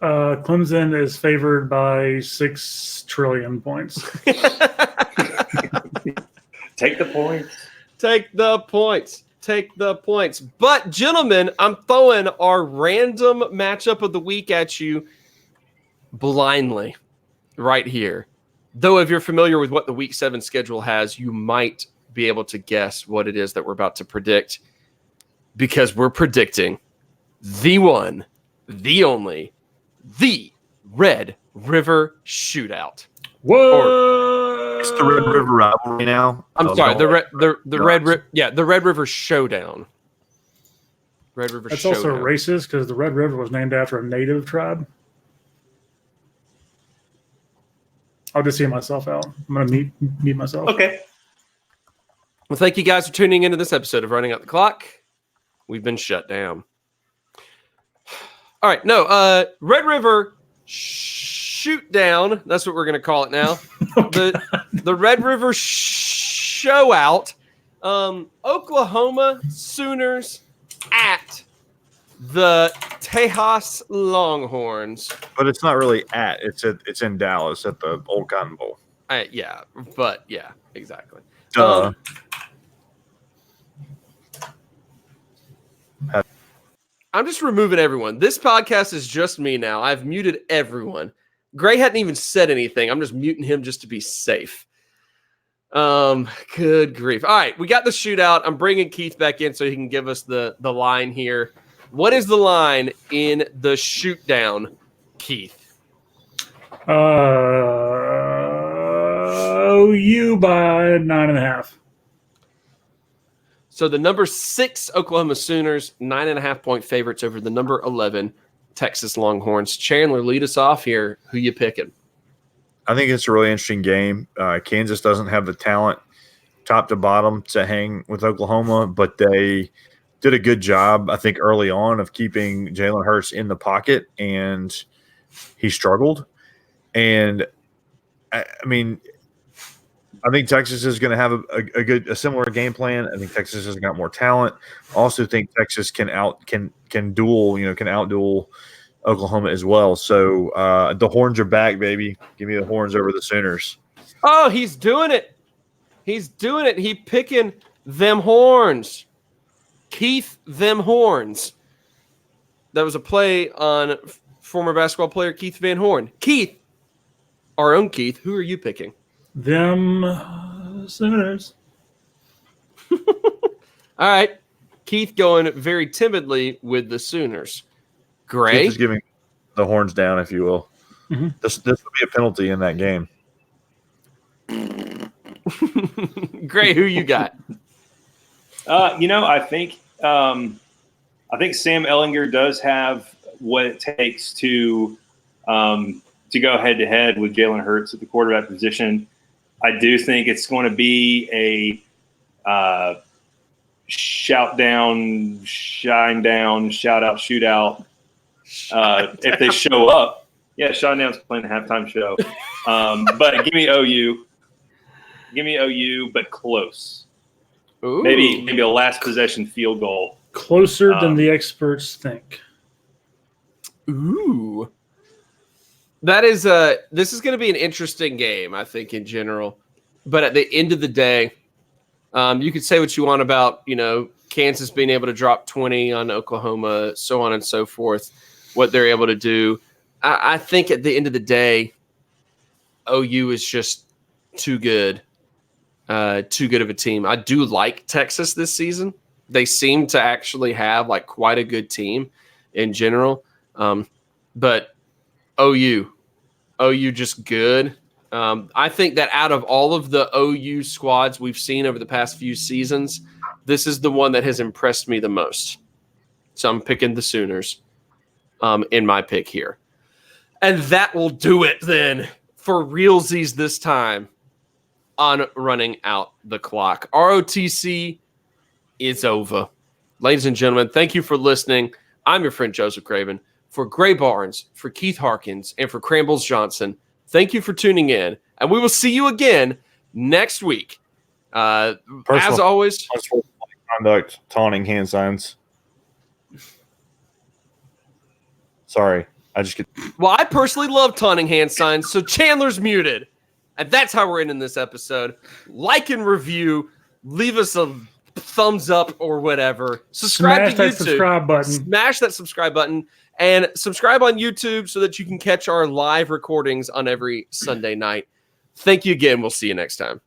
Clemson is favored by 6 trillion points. Take the points. Take the points. Take the points. But, gentlemen, I'm throwing our random matchup of the week at you blindly right here. Though if you're familiar with what the Week 7 schedule has, you might be able to guess what it is that we're about to predict, because we're predicting the one, the only, the Red River Shootout. What? It's the Red River rivalry now. I'm sorry, the Red River Showdown. Red River That's Showdown. also racist because the Red River was named after a native tribe. I'll just see myself out. I'm going to meet myself. Okay. Well, thank you guys for tuning into this episode of Running Out the Clock. We've been shut down. All right, no, Red River Shoot Down. That's what we're going to call it now. The Red River Show Out. Oklahoma Sooners at the Tejas Longhorns. But it's not really at. It's in Dallas at the Old Cotton Bowl. Yeah, exactly. I'm just removing everyone. This podcast is just me now. I've muted everyone. Gray hadn't even said anything. I'm just muting him just to be safe. Good grief. All right, we got the shootout. I'm bringing Keith back in so he can give us the line here. What is the line in the shoot down, Keith? OU by 9.5. So the number 6 Oklahoma Sooners, 9.5-point favorites over the number 11 Texas Longhorns. Chandler, lead us off here. Who you picking? I think it's a really interesting game. Kansas doesn't have the talent top to bottom to hang with Oklahoma, but they did a good job, I think, early on of keeping Jalen Hurts in the pocket, and he struggled. And, I think Texas is going to have a similar game plan. I think Texas has got more talent. Also think Texas can outduel Oklahoma as well. So the Horns are back, baby. Give me the Horns over the Sooners. Oh, he's doing it. He picking them Horns. Keith, them Horns. That was a play on former basketball player Keith Van Horn. Keith, our own Keith, who are you picking? Them Sooners. All right. Keith going very timidly with the Sooners. Gray? Keith is giving the Horns down, if you will. Mm-hmm. This will be a penalty in that game. Gray, who you got? I think Sam Ehlinger does have what it takes to go head to head with Jalen Hurts at the quarterback position. I do think it's going to be a shout down, shine down, shout out, shootout. If they show up, yeah, Sean Down's playing a halftime show. But give me OU, but close. Ooh. Maybe a last possession field goal. Closer than the experts think. Ooh. This is going to be an interesting game, I think, in general. But at the end of the day, you could say what you want about, Kansas being able to drop 20 on Oklahoma, so on and so forth, what they're able to do. I think at the end of the day, OU is just too good of a team. I do like Texas this season. They seem to actually have quite a good team in general. But OU just good. I think that out of all of the OU squads we've seen over the past few seasons, this is the one that has impressed me the most. So I'm picking the Sooners in my pick here. And that will do it then for realsies this time on Running Out the Clock. ROTC is over. Ladies and gentlemen, thank you for listening. I'm your friend Joseph Craven. For Gray Barnes, for Keith Harkins, and for Crambles Johnson, thank you for tuning in. And we will see you again next week. As always, conduct, taunting hand signs. Sorry, Well, I personally love taunting hand signs, so Chandler's muted. And that's how we're ending this episode. Like and review. Leave us a thumbs up or whatever. Subscribe to YouTube. Smash that subscribe button. And subscribe on YouTube so that you can catch our live recordings on every Sunday night. Thank you again. We'll see you next time.